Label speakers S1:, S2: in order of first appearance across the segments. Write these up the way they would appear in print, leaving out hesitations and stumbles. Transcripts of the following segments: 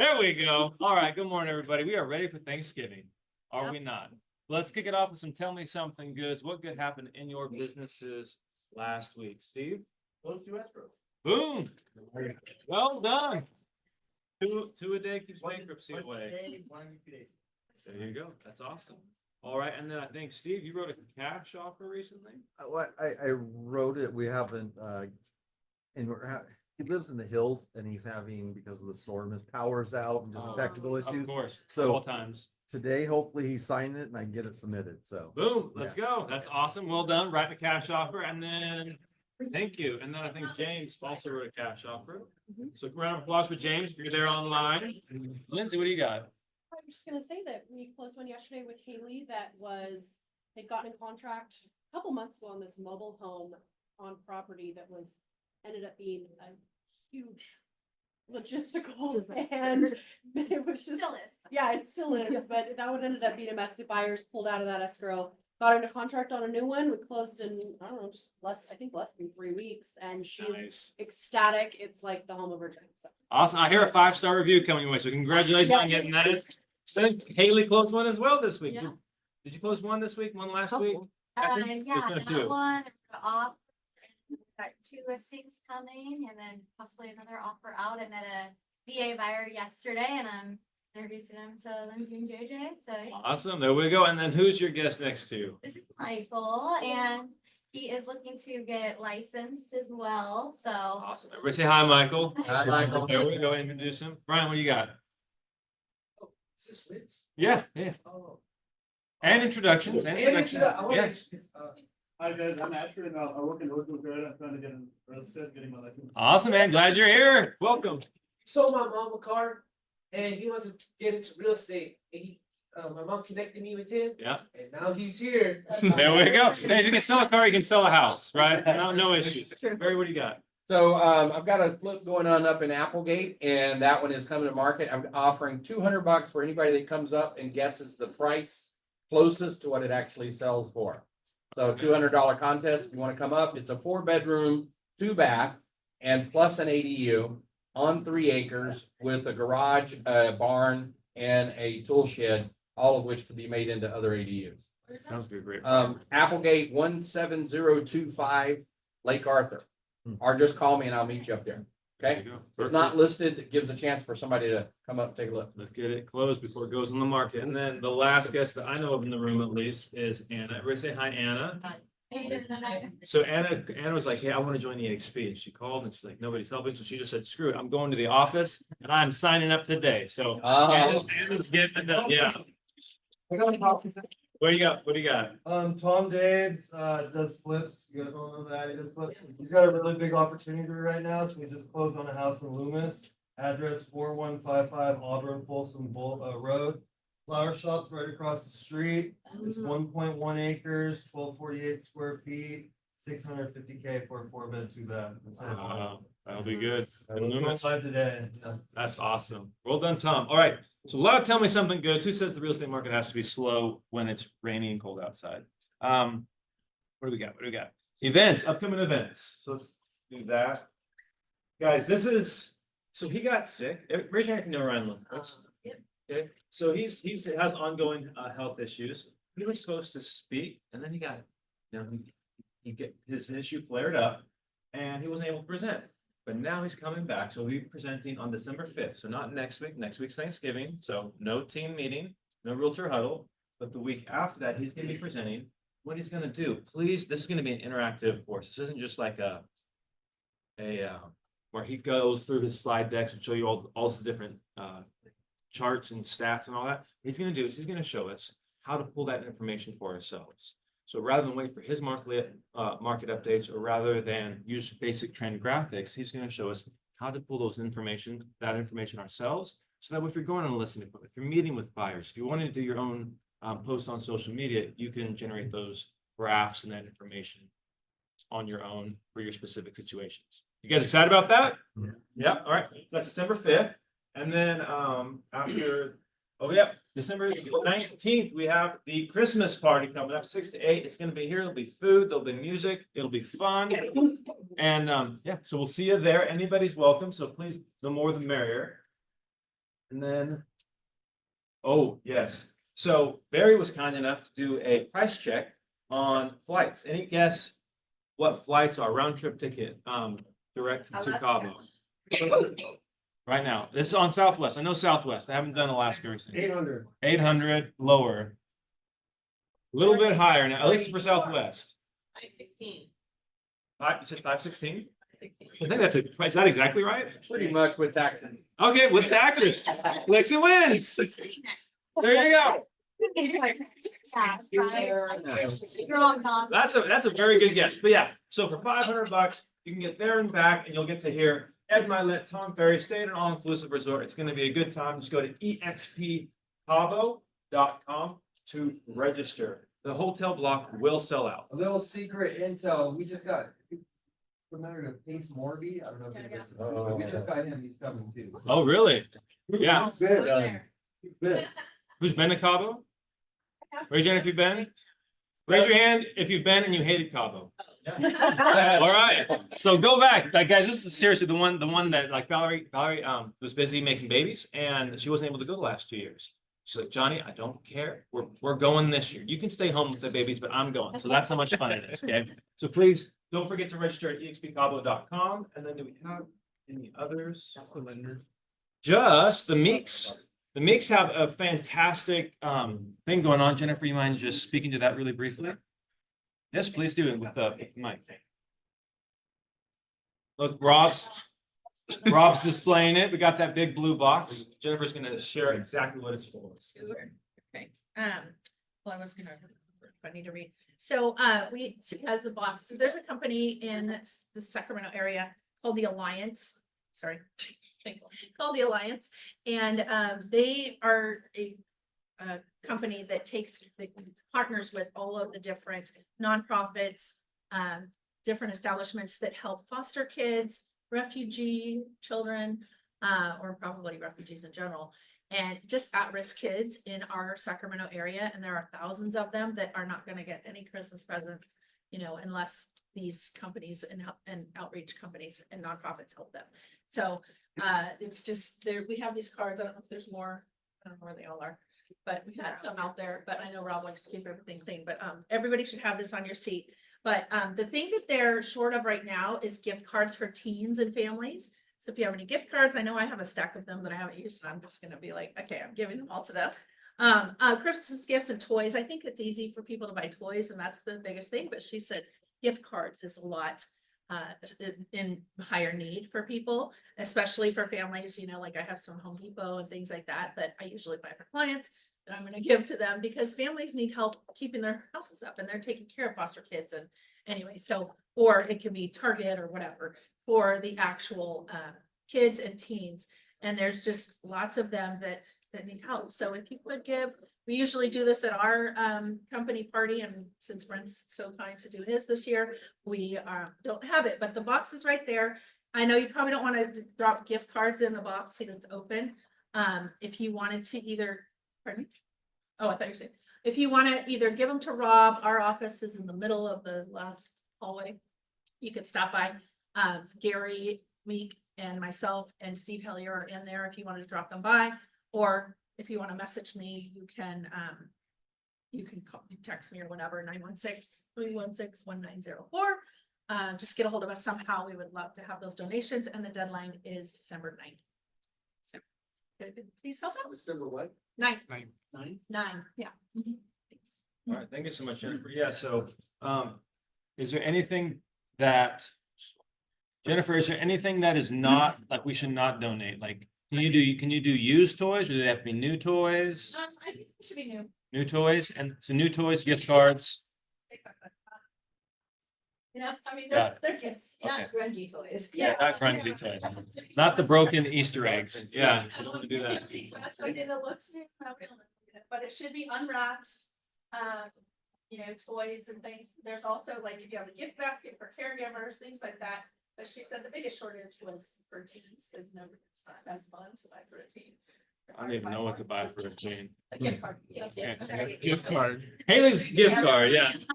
S1: There we go. All right. Good morning, everybody. We are ready for Thanksgiving. Are
S2: Yep.
S1: we not? Let's kick it off with some tell me something goods. What good happened in your businesses last week? Steve?
S3: Those two escrows.
S1: Boom. Well done. Two a day keeps bankruptcy away. There you go. That's awesome. All right. And then I think, Steve, you wrote a cash offer recently?
S4: I wrote it. We haven't, and he lives in the hills and he's having, because of the storm, his power's out and just technical
S1: Of
S4: issues.
S1: course.
S4: So-
S1: all times.
S4: Today, hopefully he signed it and I can get it submitted. So
S1: Boom. Let's go. That's awesome. Well done. Writing a cash offer. And then thank you. And then I think James also wrote a cash offer. So round of applause for James if you're there online. Lindsay, what do you got?
S2: I'm just gonna say that we closed one yesterday with Haley that they'd gotten in contract a couple months ago on this mobile home on property that ended up being a huge logistical
S5: Disaster.
S2: and it was just,
S5: Still is.
S2: yeah, it still is, but that one ended up being a mess. The buyers pulled out of that escrow, got into contract on a new one. We closed in, I don't know, just less than 3 weeks, and she's
S1: Nice.
S2: ecstatic. It's like the home of her dreams. So.
S1: Awesome. I hear a 5-star review coming your way. So congratulations on getting that. I think Haley closed one as well this week.
S5: Yeah.
S1: Did you close one this week? One last week? I think
S5: Yeah,
S1: there's been a few.
S5: that one, off. Got 2 listings coming and then possibly another offer out. I met a VA buyer yesterday and I'm introducing him to Lindsay and JJ, so. Yeah.
S1: Awesome. There we go. And then who's your guest next to?
S5: This is Michael and he is looking to get licensed as well, so.
S1: Awesome. Everybody say hi, Michael.
S3: Hi, Michael.
S1: There we go. Introduce him. Brian, what do you got?
S3: Is this Liz?
S1: Yeah, yeah.
S3: Oh.
S1: And introductions. And introductions. Yeah.
S6: Hi guys, I'm Asher and I work in Northwood Grid. I'm trying to get in real estate, getting my license.
S1: Awesome, man. Glad you're here. Welcome.
S7: Sold my mom a car and he wants to get into real estate. And my mom connected me with him.
S1: Yeah.
S7: And now he's here.
S1: There we go. Hey, if you can sell a car, you can sell a house, right? No issues. Barry, what do you got?
S3: So I've got a flip going on up in Applegate and that one is coming to market. I'm offering $200 for anybody that comes up and guesses the price closest to what it actually sells for. So $200 contest. If you want to come up, it's a 4-bedroom, 2-bath and plus an ADU on 3 acres with a garage, a barn and a tool shed, all of which could be made into other ADUs.
S1: Sounds good. Great.
S3: Applegate 17025 Lake Arthur. Or just call me and I'll meet you up there. Okay?
S1: There you go.
S3: It's not listed. It gives a chance for somebody to come up and take a look.
S1: Let's get it closed before it goes on the market. And then the last guest that I know of in the room at least is Anna. Everybody say hi, Anna. So Anna was like, hey, I want to join the EXP. And she called and she's like, nobody's helping. So she just said, screw it. I'm going to the office and I'm signing up today. So Anna's getting it done. Yeah. What do you got? What do you got?
S6: Tom Daves, does flips. You guys don't know that. He does flips. He's got a really big opportunity right now. So we just closed on a house in Loomis. Address 4155 Auburn Folsom Road. Flower shop's right across the street. It's 1.1 acres, 1248 square feet, 650K for a 4-bed, 2-bath.
S1: That'll be good. In Loomis.
S6: 5 today.
S1: That's awesome. Well done, Tom. All right. So a lot of tell me something good. Who says the real estate market has to be slow when it's rainy and cold outside? What do we got? What do we got? Events, upcoming events. So let's do that. Guys, so he got sick. Raise your hand if you know Ryan Lewis. Okay. So he has ongoing health issues. He was supposed to speak and then he got, he get his issue flared up and he wasn't able to present. But now he's coming back. So we'll be presenting on December 5th. So not next week. Next week's Thanksgiving. So no team meeting, no realtor huddle. But the week after that, he's going to be presenting. What he's going to do, please, this is going to be an interactive course. This isn't just like a where he goes through his slide decks and show you all the different charts and stats and all that. What he's going to do is he's going to show us how to pull that information for ourselves. So rather than wait for his market updates, or rather than use basic trend graphics, he's going to show us how to pull that information ourselves. So that if you're going on a listing, if you're meeting with buyers, if you want to do your own posts on social media, you can generate those graphs and that information on your own for your specific situations. You guys excited about that? Yeah. All right. That's December 5th. And then December 19th, we have the Christmas party coming up, 6 to 8. It's going to be here. There'll be food, there'll be music, it'll be fun. And so we'll see you there. Anybody's welcome. So please, the more the merrier. And then, oh, yes. So Barry was kind enough to do a price check on flights. Any guess what flights are round trip ticket, direct to
S5: Alaska.
S1: Cabo? Right now, this is on Southwest. I know Southwest. I haven't done Alaska recently.
S6: 800.
S1: 800 lower. A little bit higher now, at least for Southwest.
S2: 515.
S1: You said 516? I think that's it. Is that exactly right?
S3: Pretty much with taxes.
S1: Okay, with taxes. Lexi wins. There you go. That's a very good guess. But yeah, so for $500, you can get there and back, and you'll get to hear Ed Milet, Tom Ferry, stay at an all-inclusive resort. It's going to be a good time. Just go to expcabo.com to register. The hotel block will sell out.
S8: A little secret intel, we just got familiar to Pace Morby, I don't know if you guys, we just got him, he's coming too.
S1: Oh, really? Yeah.
S6: Good. Good.
S1: Who's been to Cabo? Raise your hand if you've been. Raise your hand if you've been and you hated Cabo. All right. So go back, like guys. This is seriously the one that like Valerie was busy making babies and she wasn't able to go the last 2 years. She's like, Johnny, I don't care. We're going this year. You can stay home with the babies, but I'm going. So that's how much fun it is. Okay. So please don't forget to register at expcabo.com. And then do we have any others? Just the Meeks. The Meeks have a fantastic thing going on. Jennifer, you mind just speaking to that really briefly? Yes, please do it with the mic. Look, Rob's displaying it. We got that big blue box. Jennifer's gonna share exactly what it's for.
S9: Sure. Okay. Well, I was gonna, I need to read. So, we, as the box, so there's a company in the Sacramento area called the Alliance. Sorry. Thanks. Called the Alliance. And, they are a company that partners with all of the different nonprofits, different establishments that help foster kids, refugee children, or probably refugees in general, and just at-risk kids in our Sacramento area. And there are thousands of them that are not going to get any Christmas presents, unless these companies and outreach companies and nonprofits help them. So it's just there. We have these cards. I don't know if there's more. I don't know where they all are, but we had some out there. But I know Rob likes to keep everything clean. But everybody should have this on your seat. But the thing that they're short of right now is gift cards for teens and families. So if you have any gift cards, I know I have a stack of them that I haven't used, and I'm just going to be like, okay, I'm giving them all to them. Christmas gifts and toys. I think it's easy for people to buy toys, and that's the biggest thing. But she said gift cards is a lot in higher need for people, especially for families. Like I have some Home Depot and things like that I usually buy for clients that I'm going to give to them because families need help keeping their houses up and they're taking care of foster kids. And anyway, or it can be Target or whatever for the actual kids and teens. And there's just lots of them that need help. So if you could we usually do this at our company party. And since Brent's so kind to do his this year, we don't have it, but the box is right there. I know you probably don't want to drop gift cards in the box so it's open. If you wanted to pardon me? Oh, I thought you were saying, if you want to either give them to Rob, our office is in the middle of the last hallway. You could stop by. Gary, Meek, and myself and Steve Hellier are in there if you wanted to drop them by, or if you want to message me, you can text me or whatever, 916-316-1904. Just get a hold of us somehow. We would love to have those donations, and the deadline is December 9th. So please help out.
S8: December what?
S9: 9th.
S8: 9?
S9: 9, yeah. Mhm. Thanks.
S1: All right, thank you so much, Jennifer. Yeah, so is there anything that Jennifer, is there anything that is not like we should not donate? Like can you do used toys, or do they have to be new toys?
S9: I think it should be new.
S1: New toys, and so new toys, gift cards.
S9: I mean,
S1: Got
S9: they're gifts,
S1: Okay.
S5: Not grungy toys.
S1: Yeah, not grungy toys. Not the broken Easter eggs. Yeah, you don't want to do that.
S9: That's something that looks new, but it should be unwrapped. Toys and things. There's also like if you have a gift basket for caregivers, things like that. But she said the biggest shortage was for teens because it's not as fun to buy for a teen.
S1: I don't even know what to buy for a teen.
S9: A gift card.
S1: Okay. Gift card. Haley's gift card, yeah.
S5: Just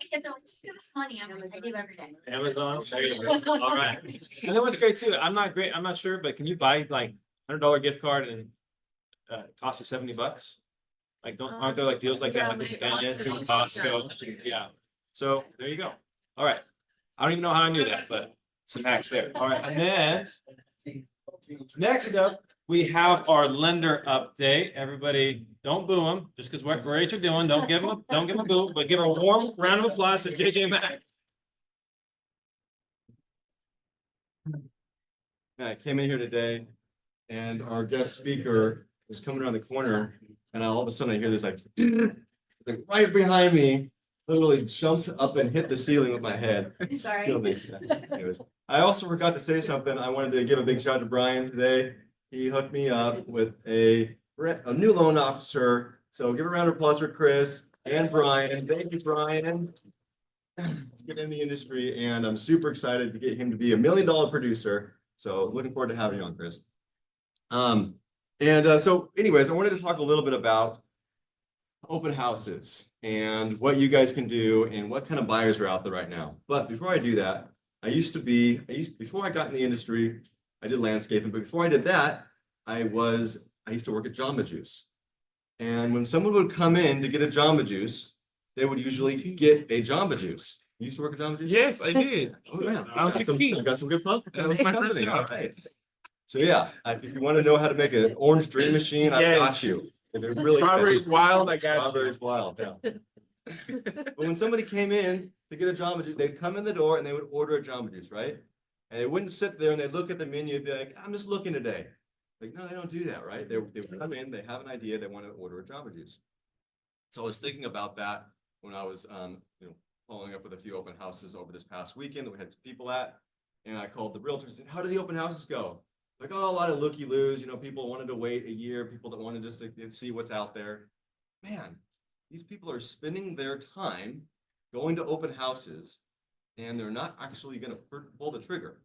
S5: give us money. I'm like, I do every day.
S1: Amazon, there you go. All right. And then what's great too, I'm not sure, but can you buy like $100 gift card and costs you $70. Like, aren't there like deals like that, like convenience and Costco? Yeah. So there you go. All right. I don't even know how I knew that, but some hacks there. All right. And then next up, we have our lender update. Everybody, don't boo them just because what rates are doing. Don't give them a boo, but give her a warm round of applause to JJ Mack.
S10: I came in here today and our guest speaker was coming around the corner and all of a sudden I hear this like right behind me, literally jumped up and hit the ceiling with my head.
S5: Sorry.
S10: Killed me. Anyways, I also forgot to say something. I wanted to give a big shout out to Brian today. He hooked me up with a new loan officer. So give a round of applause for Chris and Brian. Thank you, Brian. Let's get in the industry and I'm super excited to get him to be $1 million producer. So looking forward to having you on, Chris. So anyways, I wanted to talk a little bit about open houses and what you guys can do and what kind of buyers are out there right now. But before I do that, before I got in the industry, I did landscaping, but before I did that, I used to work at Jamba Juice. And when someone would come in to get a Jamba Juice, they would usually get a Jamba Juice. You used to work at Jamba Juice?
S1: Yes, I did.
S10: Oh, man.
S1: I was 16.
S10: I got some good pub.
S1: That was my first
S10: company.
S1: job.
S10: All right. So yeah, if you want to know how to make an orange dream machine, I've got
S1: Yes.
S10: you. They're really
S1: Strawberries wild, I got you.
S10: Strawberries wild, yeah. But when somebody came in to get a Jamba Juice, they'd come in the door and they would order a Jamba Juice, right? And they wouldn't sit there and they'd look at the menu and be like, I'm just looking today. Like, no, they don't do that, right? They would come in, they have an idea, they want to order a Jamba Juice. So I was thinking about that when I was following up with a few open houses over this past weekend that we had people at. And I called the realtors and said, how do the open houses go? Like, oh, a lot of looky-loos, people wanted to wait a year, people that wanted just to see what's out there. Man, these people are spending their time going to open houses and they're not actually going to pull the trigger.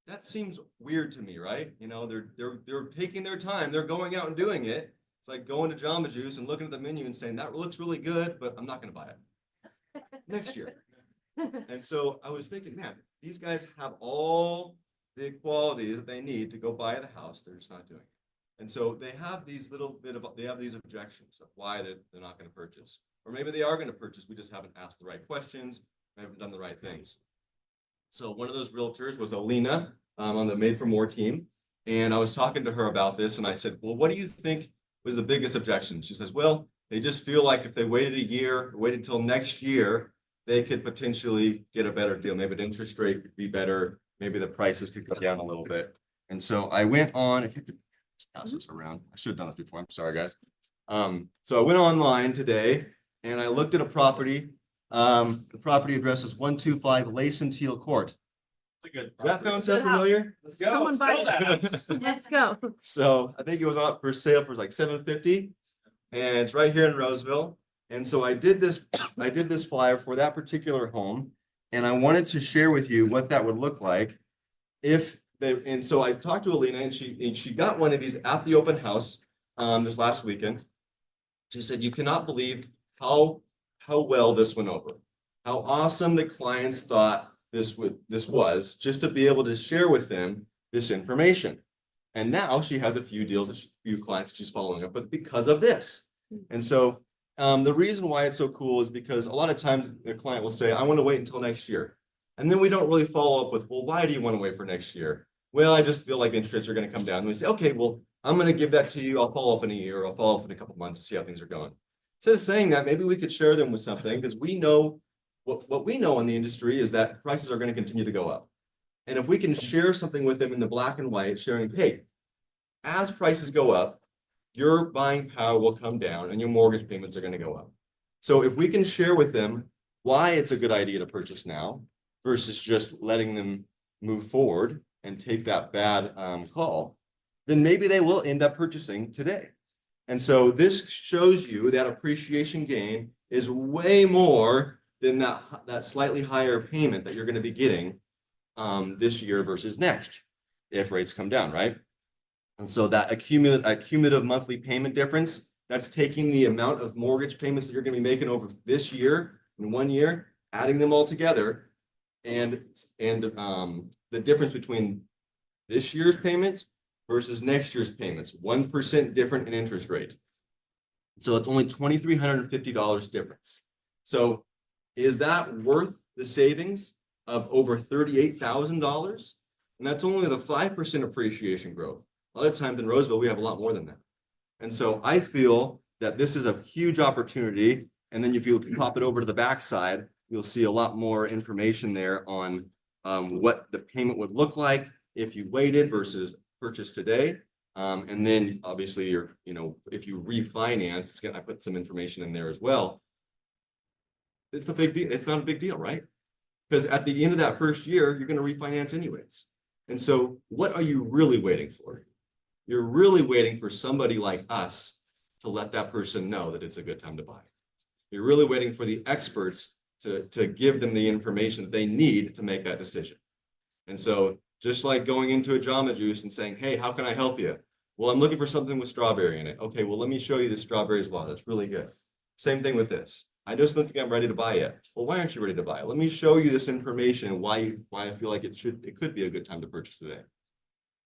S10: That seems weird to me, right? They're taking their time, they're going out and doing it. It's like going to Jamba Juice and looking at the menu and saying, that looks really good, but I'm not going to buy it next year. And so I was thinking, man, these guys have all the qualities that they need to go buy the house. They're just not doing it. And so they have these objections of why they're not going to purchase. Or maybe they are going to purchase. We just haven't asked the right questions. We haven't done the right things. So one of those realtors was Alina on the Made for More team. And I was talking to her about this and I said, well, what do you think was the biggest objection? She says, well, they just feel like if they waited a year, waited until next year, they could potentially get a better deal. Maybe the interest rate could be better. Maybe the prices could go down a little bit. And so I went on, if you could pass this around. I should have done this before. I'm sorry, guys. So I went online today and I looked at a property. The property address is 125 Lace-and-Teal Court. Does that sound familiar?
S1: Let's go.
S2: Someone buy
S1: Sell that house.
S2: Let's go.
S10: So I think it was out for sale for like $750, and it's right here in Roseville. And so I did this flyer for that particular home, and I wanted to share with you what that would look like and so I talked to Alina, and she got one of these at the open house this last weekend. She said, you cannot believe how well this went over, how awesome the clients thought this was, just to be able to share with them this information. And now she has a few clients she's following up with because of this. And so the reason why it's so cool is because a lot of times the client will say, I want to wait until next year. And then we don't really follow up with, well, why do you want to wait for next year? Well, I just feel like interest rates are going to come down. And we say, okay, well, I'm going to give that to you. I'll follow up in a year. I'll follow up in a couple months to see how things are going. Instead of saying that, maybe we could share them with something, because we know what we know in the industry is that prices are going to continue to go up. And if we can share something with them in the black and white, sharing, hey, as prices go up, your buying power will come down and your mortgage payments are going to go up. So if we can share with them why it's a good idea to purchase now versus just letting them move forward and take that bad call, then maybe they will end up purchasing today. And so this shows you that appreciation gain is way more than that slightly higher payment that you're going to be getting this year versus next, if rates come down, right? And so that cumulative monthly payment difference, that's taking the amount of mortgage payments that you're going to be making over this year in 1 year, adding them all together, and the difference between this year's payments versus next year's payments, 1% different in interest rate. So it's only $2,350 difference. So is that worth the savings of over $38,000? And that's only the 5% appreciation growth. A lot of times in Roseville, we have a lot more than that. And so I feel that this is a huge opportunity. And then if you pop it over to the backside, you'll see a lot more information there on what the payment would look like if you waited versus purchased today. And then obviously if you refinance, I put some information in there as well. It's a big deal. It's not a big deal, right? Because at the end of that first year, you're going to refinance anyways. And so what are you really waiting for? You're really waiting for somebody like us to let that person know that it's a good time to buy. You're really waiting for the experts to give them the information that they need to make that decision. And so just like going into a Jamba Juice and saying, hey, how can I help you? Well, I'm looking for something with strawberry in it. Okay, well, let me show you the strawberries water. It's really good. Same thing with this. I just don't think I'm ready to buy yet. Well, why aren't you ready to buy it? Let me show you this information and why I feel like it could be a good time to purchase today.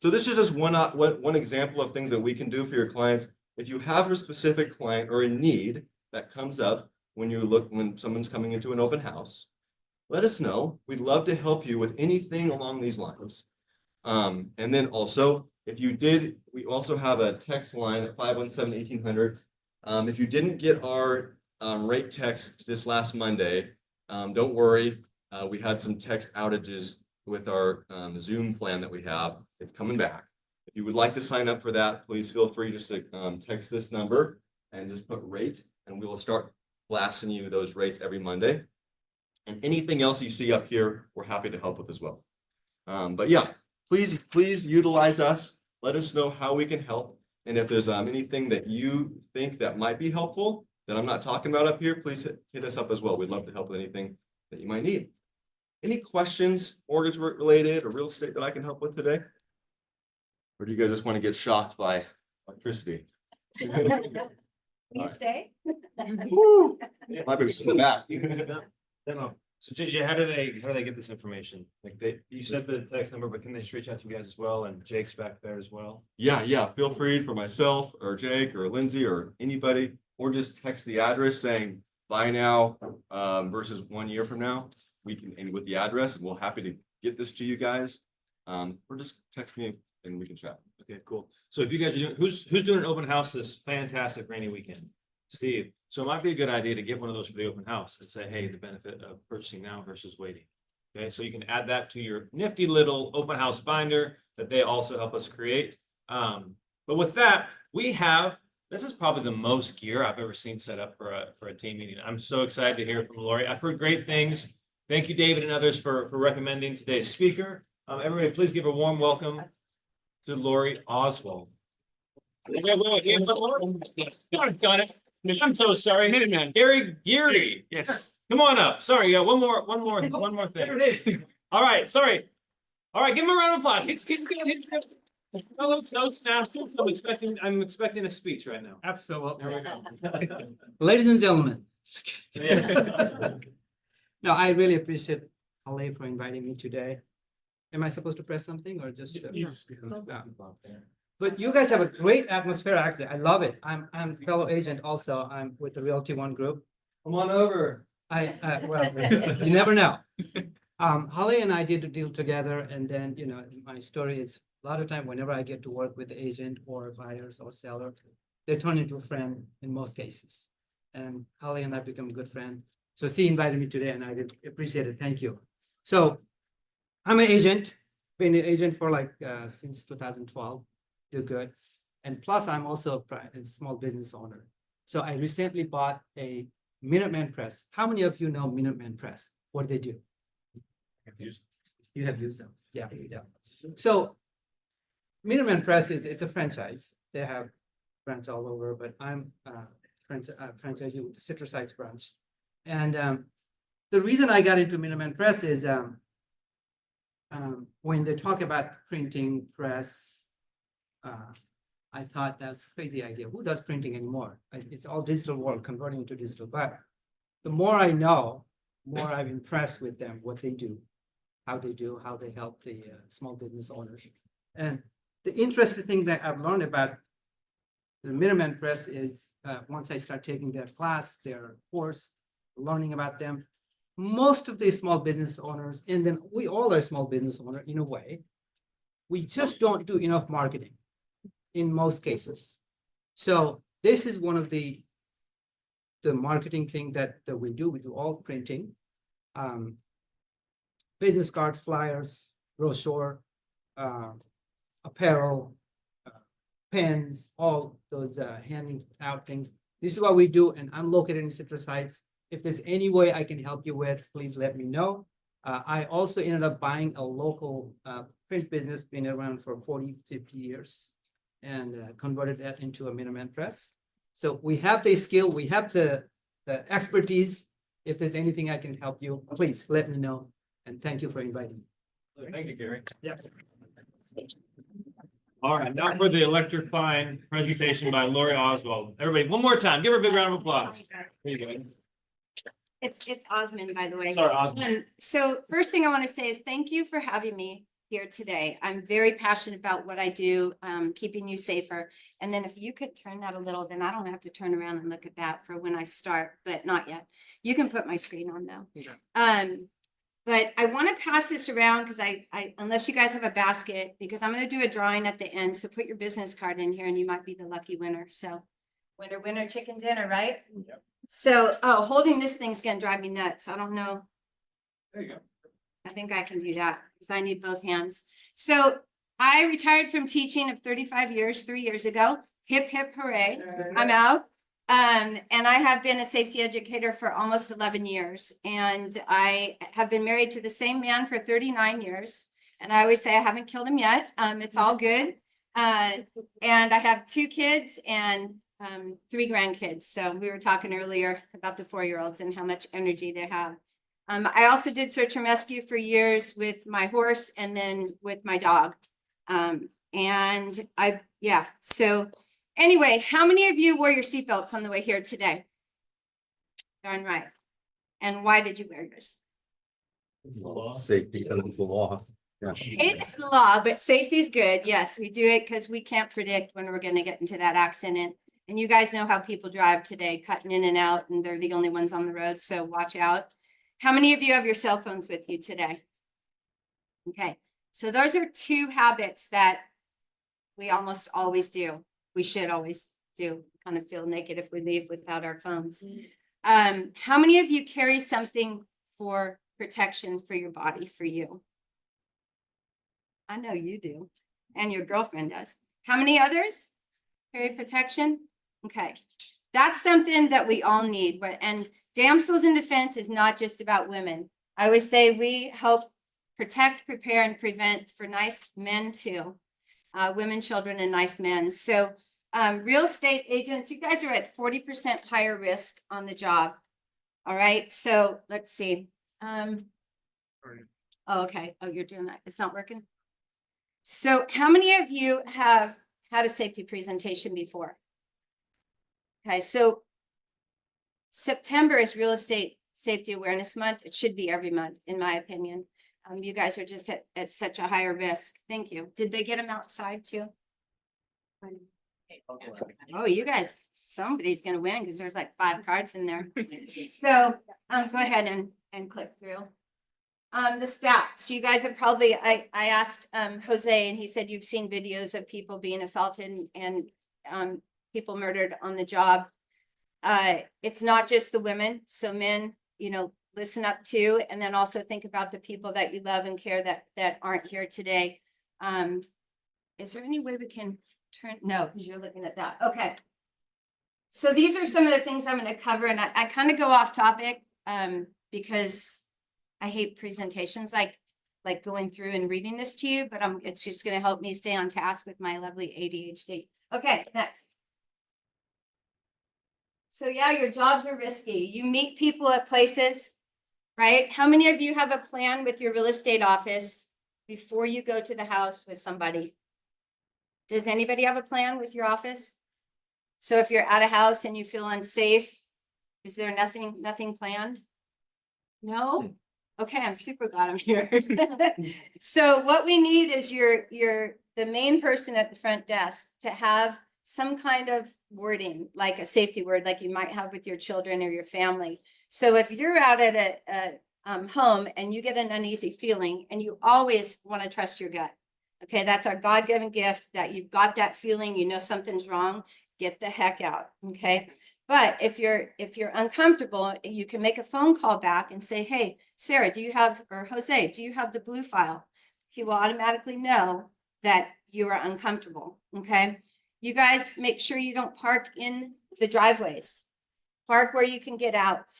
S10: So this is just one example of things that we can do for your clients. If you have a specific client or a need that comes up when someone's coming into an open house, let us know. We'd love to help you with anything along these lines. And then also, we also have a text line at 517-1800. If you didn't get our rate text this last Monday, don't worry. We had some text outages with our Zoom plan that we have. It's coming back. If you would like to sign up for that, please feel free just to text this number and just put rate, and we will start blasting you those rates every Monday. And anything else you see up here, we're happy to help with as well. But yeah, please utilize us. Let us know how we can help. And if there's anything that you think that might be helpful that I'm not talking about up here, please hit us up as well. We'd love to help with anything that you might need. Any questions, mortgage related or real estate that I can help with today? Or do you guys just want to get shocked by electricity?
S5: Will you stay?
S10: My baby's in the back.
S1: Demo. So JJ, how do they get this information? Like you said the text number, but can they just reach out to you guys as well? And Jake's back there as well.
S10: Yeah. Feel free for myself or Jake or Lindsay or anybody, or just text the address saying buy now versus 1 year from now. We can, and with the address, and we're happy to get this to you guys. Or just text me and we can chat.
S1: Okay, cool. So if you guys are doing, who's doing an open house this fantastic rainy weekend? Steve. So it might be a good idea to get one of those for the open house and say, hey, the benefit of purchasing now versus waiting. Okay, so you can add that to your nifty little open house binder that they also help us create. But with that, this is probably the most gear I've ever seen set up for a team meeting. I'm so excited to hear from Lori. I've heard great things. Thank you, David and others for recommending today's speaker. Everybody, please give a warm welcome to Lori Oswald. Got it. I'm so sorry. Hit it, man. Gary Geary. Yes. Come on up. Sorry, yeah. One more thing. There it is. All right. Sorry. All right. Give him a round of applause. He's good. He's good. Notes now. I'm expecting a speech right now.
S11: Absolutely.
S1: There we go.
S11: Ladies and gentlemen.
S1: Yeah.
S11: No, I really appreciate Ali for inviting me today. Am I supposed to press something or just? But you guys have a great atmosphere, actually. I love it. I'm fellow agent also. I'm with the Realty One group.
S6: Come on over.
S11: Well, you never know. Holly and I did a deal together, and then, my story is a lot of time whenever I get to work with the agent or buyers or seller, they turn into a friend in most cases. And Holly and I become a good friend. So she invited me today and I did appreciate it. Thank you. So I'm an agent, been an agent for since 2012. Do good. And plus I'm also a small business owner. So I recently bought a Minuteman press. How many of you know Minuteman press? What do they do? You have used them. Yeah. So Minuteman press it's a franchise. They have branch all over, but I'm franchisee with the Citrus Heights branch. And the reason I got into Minuteman press is when they talk about printing press, I thought that's a crazy idea. Who does printing anymore? It's all digital world, converting into digital. But the more I know, more I'm impressed with them, what they do, how they help the small business owners. And the interesting thing that I've learned about the Minuteman Press is, once I start taking their class, their course, learning about them, most of the small business owners, and then we all are small business owner in a way, we just don't do enough marketing in most cases. So this is one of the marketing thing that we do. We do all printing, business card, flyers, brochure, apparel, pens, all those handing out things. This is what we do, and I'm located in Citrus Heights. If there's any way I can help you with, please let me know. I also ended up buying a local print business, been around for 40, 50 years, and converted that into a Minuteman Press. So we have the skill, we have the expertise. If there's anything I can help you, please let me know. And thank you for inviting me.
S1: Thank you, Gary.
S11: Yeah.
S1: All right, now for the electrifying presentation by Lori Oswald. Everybody, one more time, give her a big round of applause. There you go.
S12: It's Osmond, by the way.
S1: Sorry, Oswald.
S12: So first thing I want to say is thank you for having me here today. I'm very passionate about what I do, keeping you safer. And then if you could turn that a little, then I don't have to turn around and look at that for when I start, but not yet. You can put my screen on though.
S11: Okay.
S12: But I want to pass this around because I unless you guys have a basket, because I'm going to do a drawing at the end. So put your business card in here and you might be the lucky winner. So winner, winner, chicken dinner, right?
S1: Yep.
S12: So, oh, holding this thing's going to drive me nuts. I don't know.
S1: There you go.
S12: I think I can do that because I need both hands. So I retired from teaching of 35 years, 3 years ago. Hip, hip, hooray. I'm out. And I have been a safety educator for almost 11 years. And I have been married to the same man for 39 years. And I always say I haven't killed him yet. It's all good. And I have 2 kids and 3 grandkids. So we were talking earlier about the 4-year-olds and how much energy they have. I also did search and rescue for years with my horse and then with my dog. So anyway, how many of you wore your seatbelts on the way here today? Darn right. And why did you wear yours?
S4: Safety, and it's the law. Yeah.
S12: It's law, but safety is good. Yes, we do it because we can't predict when we're going to get into that accident. And you guys know how people drive today, cutting in and out, and they're the only ones on the road. So watch out. How many of you have your cell phones with you today? Okay, so those are 2 habits that we almost always do. We should always do. Kind of feel naked if we leave without our phones. How many of you carry something for protection for your body, for you? I know you do, and your girlfriend does. How many others carry protection? Okay, that's something that we all need. And Damsels in Defense is not just about women. I always say we help protect, prepare, and prevent for nice men too. Women, children, and nice men. So real estate agents, you guys are at 40% higher risk on the job. All right, so let's see. Oh, okay. Oh, you're doing that. It's not working. So how many of you have had a safety presentation before? Okay, so September is Real Estate Safety Awareness Month. It should be every month, in my opinion. You guys are just at such a higher risk. Thank you. Did they get them outside too? Oh, you guys, somebody's gonna win because there's like 5 cards in there. So go ahead and click through. The stats, you guys have probably, I asked Jose and he said you've seen videos of people being assaulted and people murdered on the job. It's not just the women, so men, listen up too, and then also think about the people that you love and care that aren't here today. Is there any way we can turn? No, because you're looking at that. Okay. So these are some of the things I'm going to cover, and I kind of go off topic because I hate presentations like going through and reading this to you, but it's just going to help me stay on task with my lovely ADHD. Okay, next. So yeah, your jobs are risky. You meet people at places, right? How many of you have a plan with your real estate office before you go to the house with somebody? Does anybody have a plan with your office? So if you're at a house and you feel unsafe, is there nothing planned? No? Okay, I'm super glad I'm here. So what we need is your the main person at the front desk to have some kind of wording, like a safety word, like you might have with your children or your family. So if you're out at a home and you get an uneasy feeling, and you always want to trust your gut. Okay, that's our God-given gift, that you've got that feeling, you know something's wrong, get the heck out. Okay. But if you're uncomfortable, you can make a phone call back and say, hey, Sarah, do you have, or Jose, do you have the blue file? He will automatically know that you are uncomfortable. Okay. You guys make sure you don't park in the driveways. Park where you can get out.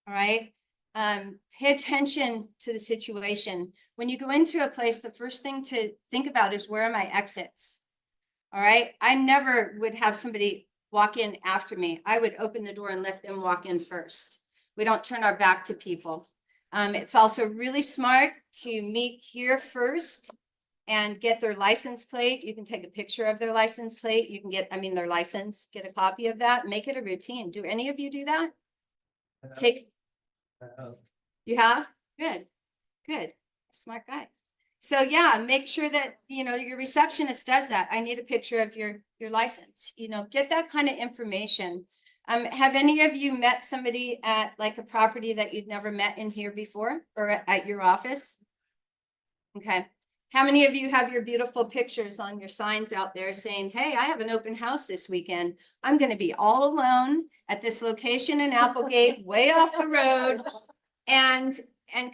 S12: All right. Pay attention to the situation. When you go into a place, the first thing to think about is, where are my exits? All right. I never would have somebody walk in after me. I would open the door and let them walk in first. We don't turn our back to people. It's also really smart to meet here first and get their license plate. You can take a picture of their license plate. You can get, their license, get a copy of that, make it a routine. Do any of you do that? You have? Good, good, smart guy. So yeah, make sure that, your receptionist does that. I need a picture of your license, get that kind of information. Have any of you met somebody at like a property that you'd never met in here before, or at your office? Okay. How many of you have your beautiful pictures on your signs out there saying, hey, I have an open house this weekend. I'm going to be all alone at this location in Applegate, way off the road, and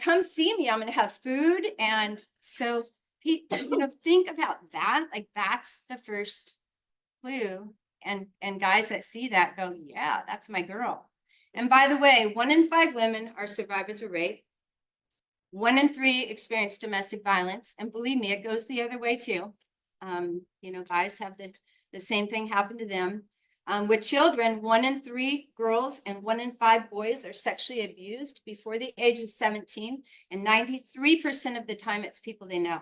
S12: come see me. I'm going to have food. And so, think about that. Like, that's the first clue. And guys that see that go, yeah, that's my girl. And by the way, 1 in 5 women are survivors of rape. 1 in 3 experience domestic violence. And believe me, it goes the other way too. Guys have the same thing happen to them. With children, 1 in 3 girls and 1 in 5 boys are sexually abused before the age of 17. And 93% of the time it's people they know.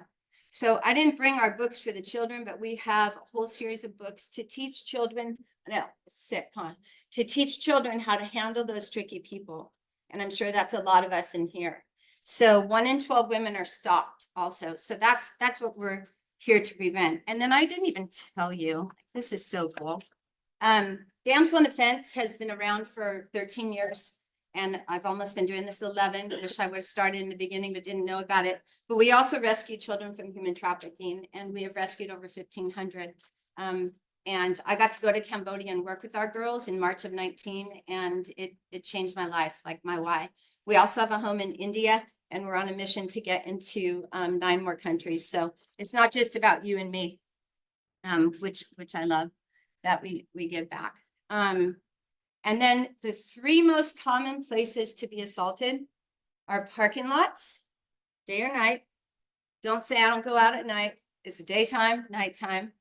S12: So I didn't bring our books for the children, but we have a whole series of books to teach children. No, it's sick, huh? To teach children how to handle those tricky people. And I'm sure that's a lot of us in here. So 1 in 12 women are stalked also. So that's what we're here to prevent. And then I didn't even tell you, this is so cool. Damsel in Defense has been around for 13 years. And I've almost been doing this 11. Wish I would have started in the beginning, but didn't know about it. But we also rescue children from human trafficking, and we have rescued over 1,500. And I got to go to Cambodia and work with our girls in March of 19, and it changed my life, like my why. We also have a home in India, and we're on a mission to get into 9 more countries. So it's not just about you and me, which I love that we give back. And then the 3 most common places to be assaulted are parking lots, day or night. Don't say I don't go out at night. It's daytime, nighttime.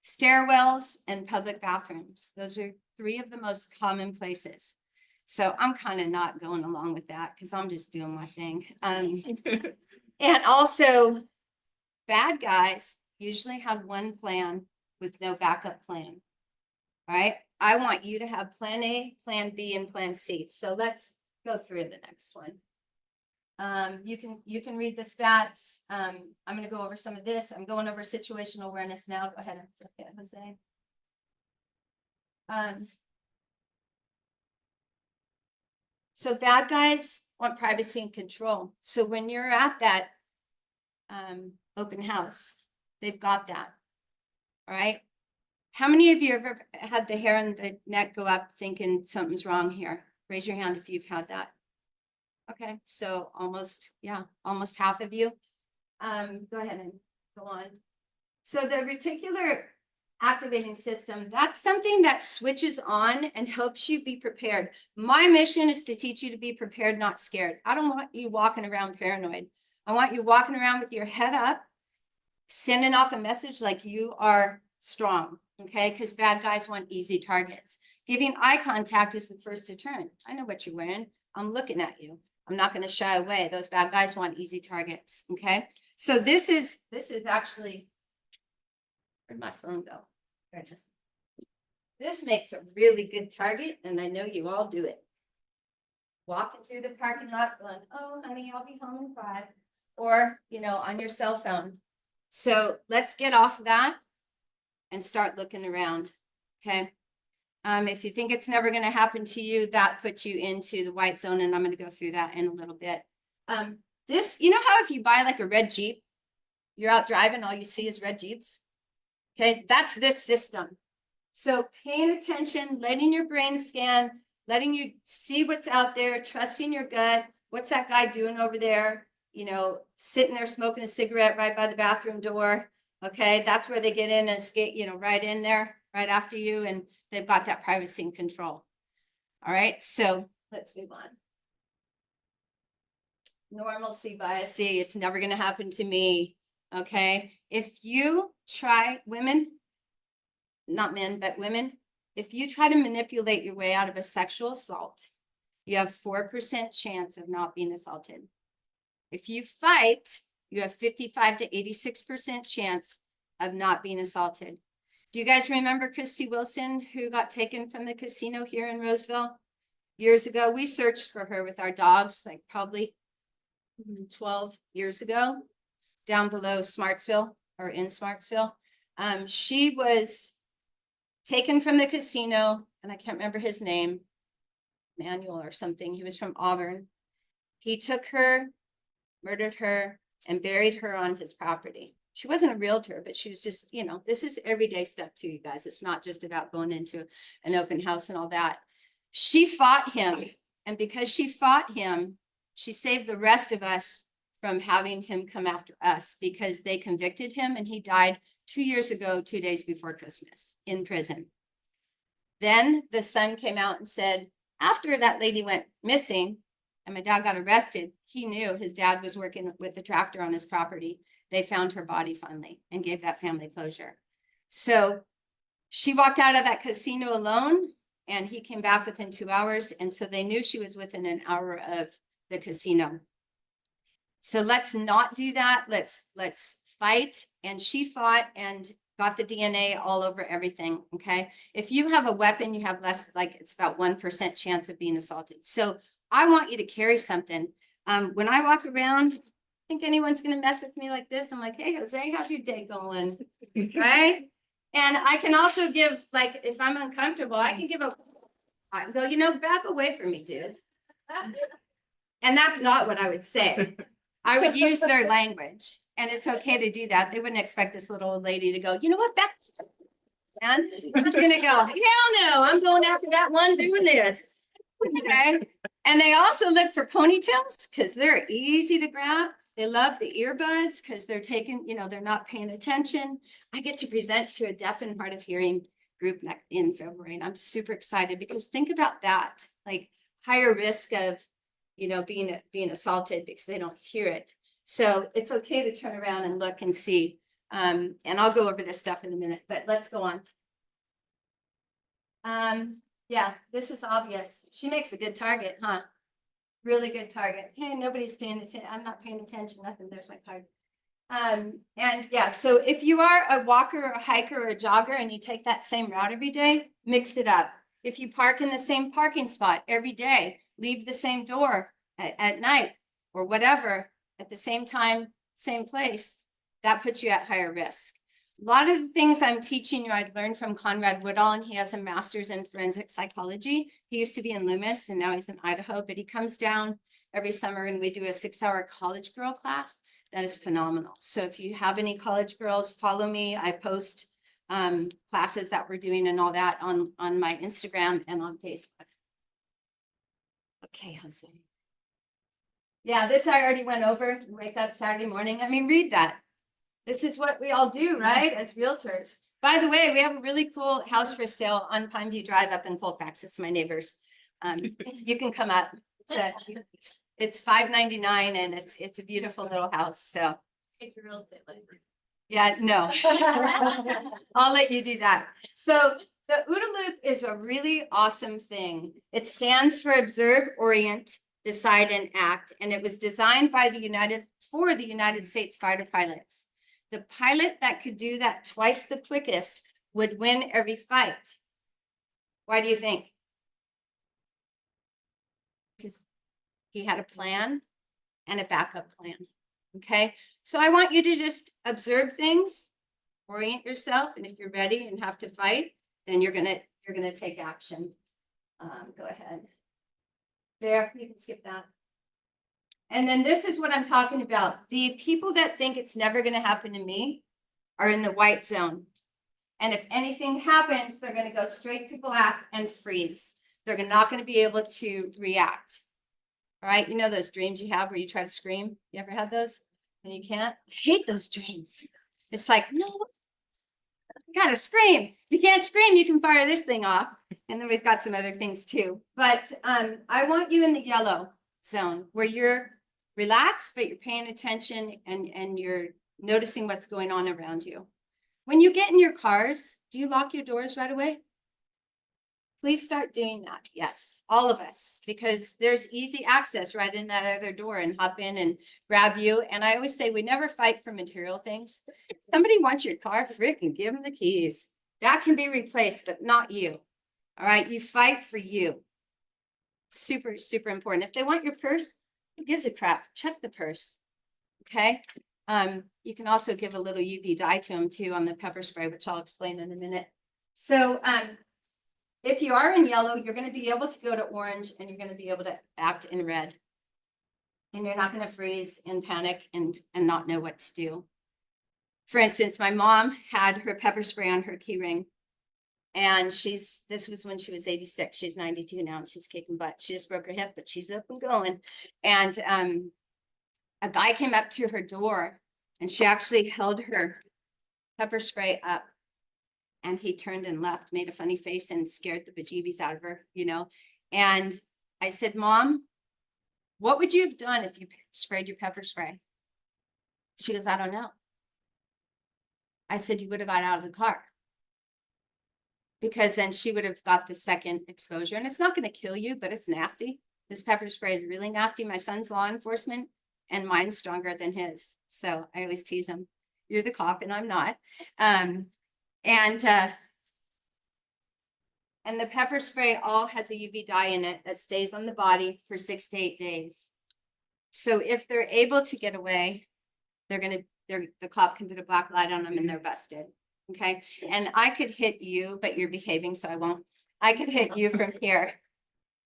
S12: Stairwells and public bathrooms. Those are 3 of the most common places. So I'm kind of not going along with that because I'm just doing my thing. And also, bad guys usually have one plan with no backup plan. All right. I want you to have plan A, plan B, and plan C. So let's go through the next one. You can read the stats. I'm going to go over some of this. I'm going over situational awareness now. Go ahead and flip it, Jose. So bad guys want privacy and control. So when you're at that open house, they've got that. All right. How many of you have ever had the hair on the neck go up thinking something's wrong here? Raise your hand if you've had that. Okay, so almost half of you. Go ahead and go on. So the reticular activating system, that's something that switches on and helps you be prepared. My mission is to teach you to be prepared, not scared. I don't want you walking around paranoid. I want you walking around with your head up, sending off a message like you are strong. Okay, because bad guys want easy targets. Giving eye contact is the first deterrent. I know what you're wearing. I'm looking at you. I'm not going to shy away. Those bad guys want easy targets. Okay, so this is actually, where'd my phone go? There it is. This makes a really good target, and I know you all do it. Walking through the parking lot, going, "Oh, honey, I'll be home in 5," or on your cell phone. So let's get off that and start looking around, okay? If you think it's never gonna happen to you, that puts you into the white zone, and I'm gonna go through that in a little bit. This, you know how if you buy like a red Jeep, you're out driving, all you see is red Jeeps? Okay, that's this system. So paying attention, letting your brain scan, letting you see what's out there, trusting your gut. What's that guy doing over there? You know, sitting there smoking a cigarette right by the bathroom door. Okay, that's where they get in and skate, you know, right in there, right after you, and they've got that privacy and control. All right, so let's move on. Normalcy biasy, it's never gonna happen to me. Okay, if you try, women, not men, but women, if you try to manipulate your way out of a sexual assault, you have 4% chance of not being assaulted. If you fight, you have 55 to 86% chance of not being assaulted. Do you guys remember Christy Wilson, who got taken from the casino here in Roseville years ago? We searched for her with our dogs, like probably 12 years ago, down below Smartsville or in Smartsville. She was taken from the casino, and I can't remember his name, Manuel or something. He was from Auburn. He took her, murdered her, and buried her on his property. She wasn't a realtor, but she was just, you know, this is everyday stuff too, you guys. It's not just about going into an open house and all that. She fought him, and because she fought him, she saved the rest of us from having him come after us, because they convicted him and he died 2 years ago, 2 days before Christmas, in prison. Then the son came out and said, after that lady went missing and my dad got arrested, he knew his dad was working with the tractor on his property. They found her body finally and gave that family closure. So she walked out of that casino alone, and he came back within 2 hours. And so they knew she was within an hour of the casino. So let's not do that. Let's fight. And she fought and got the DNA all over everything. Okay. If you have a weapon, you have less, like it's about 1% chance of being assaulted. So I want you to carry something. When I walk around, think anyone's going to mess with me like this? I'm like, hey, Jose, how's your day going? Right. And I can also give, like, if I'm uncomfortable, I can give I can go, you know, back away from me, dude. And that's not what I would say. I would use their language, and it's okay to do that. They wouldn't expect this little old lady to go, you know what, back. I'm just gonna go, hell no, I'm going after that one doing this. Okay. And they also look for ponytails because they're easy to grab. They love the earbuds because they're taking, you know, they're not paying attention. I get to present to a deaf and hard of hearing group in February, and I'm super excited because think about that, like higher risk of, you know, being assaulted because they don't hear it. So it's okay to turn around and look and see. And I'll go over this stuff in a minute, but let's go on. Yeah, this is obvious. She makes a good target, huh? Really good target. Hey, nobody's paying attention. I'm not paying attention, nothing. There's my card. And yeah, so if you are a walker or a hiker or a jogger and you take that same route every day, mix it up. If you park in the same parking spot every day, leave the same door at night or whatever, at the same time, same place, that puts you at higher risk. A lot of the things I'm teaching you, I've learned from Conrad Woodall, and he has a master's in forensic psychology. He used to be in Loomis and now he's in Idaho, but he comes down every summer and we do a 6-hour college girl class. That is phenomenal. So if you have any college girls, follow me. I post classes that we're doing and all that on my Instagram and on Facebook. Okay, Jose. Yeah, this I already went over. Wake up Saturday morning. I mean, read that. This is what we all do, right? As realtors. By the way, we have a really cool house for sale on Pineview Drive up in Colfax. It's my neighbors. You can come up. It's $5.99 and it's a beautiful little house. So yeah, no. I'll let you do that. So the OODA loop is a really awesome thing. It stands for Observe, Orient, Decide, and Act. And it was designed by for the United States fighter pilots. The pilot that could do that twice the quickest would win every fight. Why do you think? Because he had a plan and a backup plan. Okay, so I want you to just observe things, orient yourself, and if you're ready and have to fight, then you're gonna take action. Go ahead. There, you can skip that. And then this is what I'm talking about. The people that think it's never gonna happen to me are in the white zone. And if anything happens, they're gonna go straight to black and freeze. They're not gonna be able to react. All right, you know those dreams you have where you try to scream? You ever had those? And you can't? I hate those dreams. It's like, no, you gotta scream. If you can't scream, you can fire this thing off. And then we've got some other things too. But I want you in the yellow zone where you're relaxed, but you're paying attention and you're noticing what's going on around you. When you get in your cars, do you lock your doors right away? Please start doing that. Yes, all of us, because there's easy access right in that other door and hop in and grab you. And I always say, we never fight for material things. If somebody wants your car, freaking give them the keys. That can be replaced, but not you. All right, you fight for you. Super, super important. If they want your purse, who gives a crap? Check the purse. Okay. You can also give a little UV dye to them too on the pepper spray, which I'll explain in a minute. So, if you are in yellow, you're going to be able to go to orange and you're going to be able to act in red. And you're not going to freeze and panic and not know what to do. For instance, my mom had her pepper spray on her key ring. And this was when she was 86. She's 92 now and she's kicking butt. She just broke her hip, but she's up and going. And a guy came up to her door and she actually held her pepper spray up. And he turned and left, made a funny face and scared the bejeebies out of her, you know. And I said, Mom, what would you have done if you sprayed your pepper spray? She goes, I don't know. I said, you would have got out of the car. Because then she would have got the second exposure. And it's not going to kill you, but it's nasty. This pepper spray is really nasty. My son's law enforcement and mine's stronger than his. So I always tease him. You're the cop and I'm not. And the pepper spray all has a UV dye in it that stays on the body for 6 to 8 days. So if they're able to get away, the cop can put a black light on them and they're busted. Okay. And I could hit you, but you're behaving, so I won't. I could hit you from here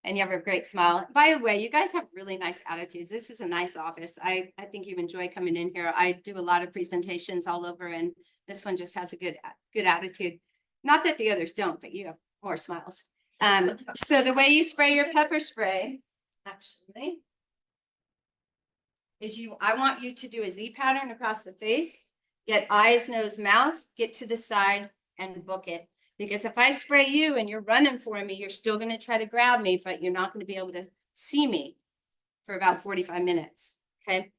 S12: and you have a great smile. By the way, you guys have really nice attitudes. This is a nice office. I think you enjoy coming in here. I do a lot of presentations all over and this one just has a good attitude. Not that the others don't, but you have more smiles. So the way you spray your pepper spray, actually, is I want you to do a Z pattern across the face, get eyes, nose, mouth, get to the side and book it. Because if I spray you and you're running for me, you're still going to try to grab me, but you're not going to be able to see me for about 45 minutes. Okay.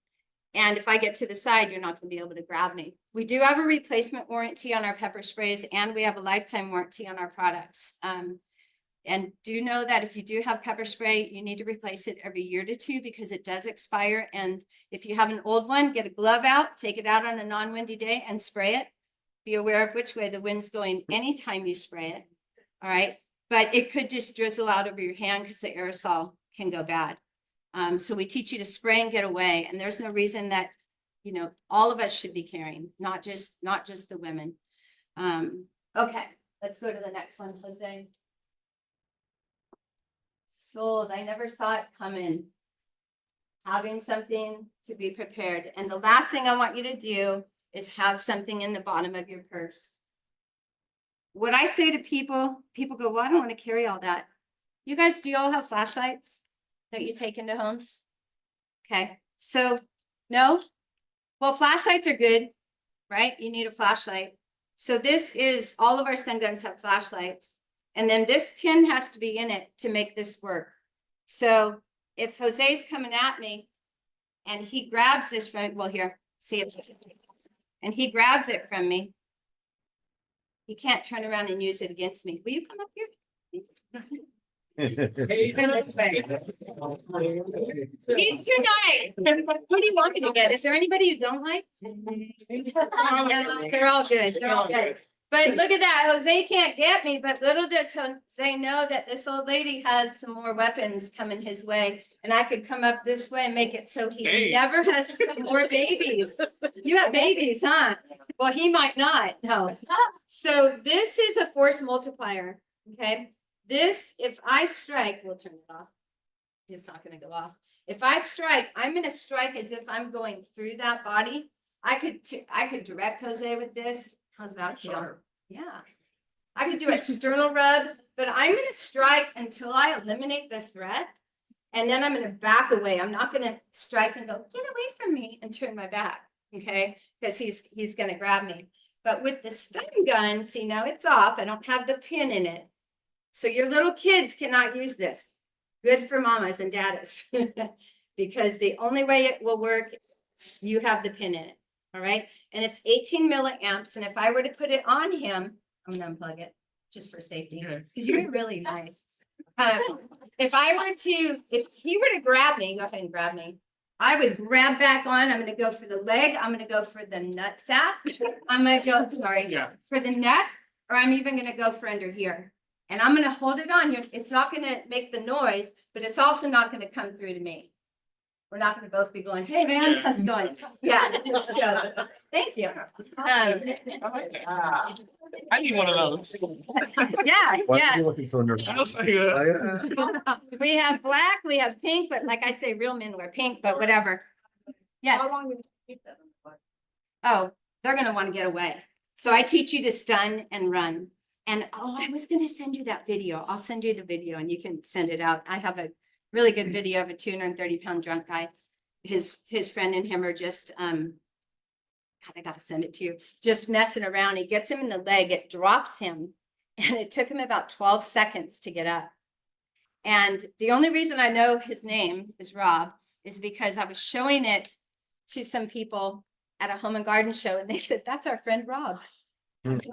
S12: And if I get to the side, you're not going to be able to grab me. We do have a replacement warranty on our pepper sprays and we have a lifetime warranty on our products. And do know that if you do have pepper spray, you need to replace it every year to 2 because it does expire. And if you have an old one, get a glove out, take it out on a non-windy day and spray it. Be aware of which way the wind's going anytime you spray it. All right. But it could just drizzle out over your hand because the aerosol can go bad. So we teach you to spray and get away. And there's no reason that, you know, all of us should be carrying, not just the women. Okay, let's go to the next one, Jose. Sold. I never saw it coming. Having something to be prepared. And the last thing I want you to do is have something in the bottom of your purse. What I say to people go, well, I don't want to carry all that. You guys, do you all have flashlights that you take into homes? Okay, so no? Well, flashlights are good, right? You need a flashlight. So this is, all of our stun guns have flashlights. And then this pin has to be in it to make this work. So if Jose's coming at me and he grabs this from, well, here, see it. And he grabs it from me. He can't turn around and use it against me. Will you come up here? Turn this way. He's too nice. Who do you want me to get? Is there anybody you don't like? No, they're all good. They're all good. But look at that, Jose can't get me, but little does Jose know that this old lady has some more weapons coming his way. And I could come up this way and make it so he
S1: Hey.
S12: never has more babies. You have babies, huh? Well, he might not, no. So this is a force multiplier, okay? This, if I strike, we'll turn it off. It's not gonna go off. If I strike, I'm gonna strike as if I'm going through that body. I could direct Jose with this. How's that feel? Yeah. I could do a sternal rub, but I'm gonna strike until I eliminate the threat. And then I'm gonna back away. I'm not gonna strike and go, get away from me, and turn my back, okay? Because he's gonna grab me. But with the stun gun, see, now it's off. I don't have the pin in it. So your little kids cannot use this. Good for mamas and daddies. Because the only way it will work, you have the pin in it, all right? And it's 18 milliamps, and if I were to put it on him, I'm gonna unplug it, just for safety, because you're really nice. If he were to grab me, go ahead and grab me. I would grab back on, I'm gonna go for the leg, I'm gonna go for the nut sack, I'm gonna go, sorry, for the neck, or I'm even gonna go for under here. And I'm gonna hold it on, it's not gonna make the noise, but it's also not gonna come through to me. We're not gonna both be going, hey man, how's it going? Yeah, so, thank you.
S1: I need one of those.
S12: Yeah,
S4: Why are
S12: yeah.
S4: you looking so nervous?
S12: We have black, we have pink, but like I say, real men wear pink, but whatever. Yes. Oh, they're gonna wanna get away. So I teach you to stun and run. And oh, I was gonna send you that video. I'll send you the video and you can send it out. I have a really good video of a 230-pound drunk guy. His friend and him are just, God, I gotta send it to you. Just messing around. He gets him in the leg, it drops him. And it took him about 12 seconds to get up. And the only reason I know his name is Rob is because I was showing it to some people at a home and garden show and they said, that's our friend Rob.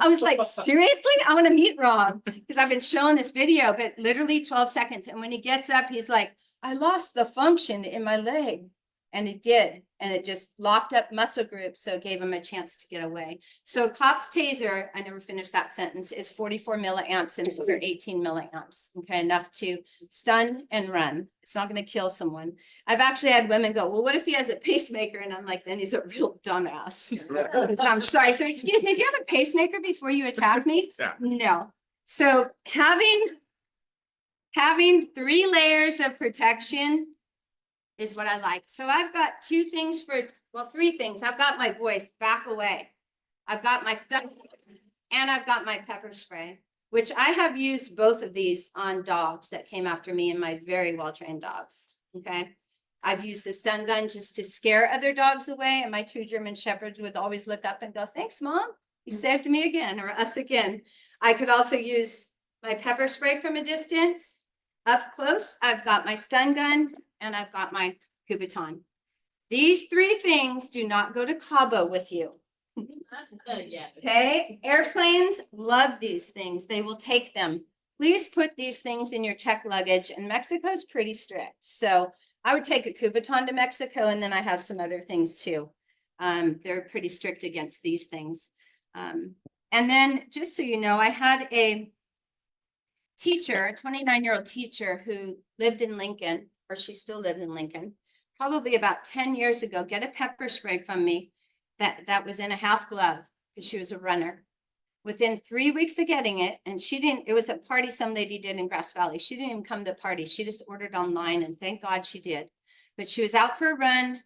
S12: I was like, seriously? I want to meet Rob because I've been showing this video, but literally 12 seconds. And when he gets up, he's like, I lost the function in my leg. And it did. And it just locked up muscle groups. So it gave him a chance to get away. So Cop's taser, I never finished that sentence, is 44 milliamps and these are 18 milliamps. Okay, enough to stun and run. It's not going to kill someone. I've actually had women go, well, what if he has a pacemaker? And I'm like, then he's a real dumbass. So I'm sorry. So excuse me, do you have a pacemaker before you attack me?
S1: Yeah.
S12: No. So having 3 layers of protection is what I like. So I've got 3 things. I've got my voice, back away. I've got my stuff and I've got my pepper spray, which I have used both of these on dogs that came after me and my very well-trained dogs. Okay. I've used the stun gun just to scare other dogs away. And my 2 German shepherds would always look up and go, thanks, Mom. You saved me again, or us again. I could also use my pepper spray from a distance. Up close, I've got my stun gun and I've got my Kubotan. These 3 things do not go to Cabo with you. Okay, airplanes love these things. They will take them. Please put these things in your check luggage, and Mexico's pretty strict. So I would take a Kubotan to Mexico, and then I have some other things too. They're pretty strict against these things. And then just so you know, I had a teacher, a 29-year-old teacher who lived in Lincoln, or she still lived in Lincoln, probably about 10 years ago, get a pepper spray from me that was in a half glove because she was a runner. Within 3 weeks of getting it, and it was a party some lady did in Grass Valley. She didn't even come to the party. She just ordered online, and thank God she did. But she was out for a run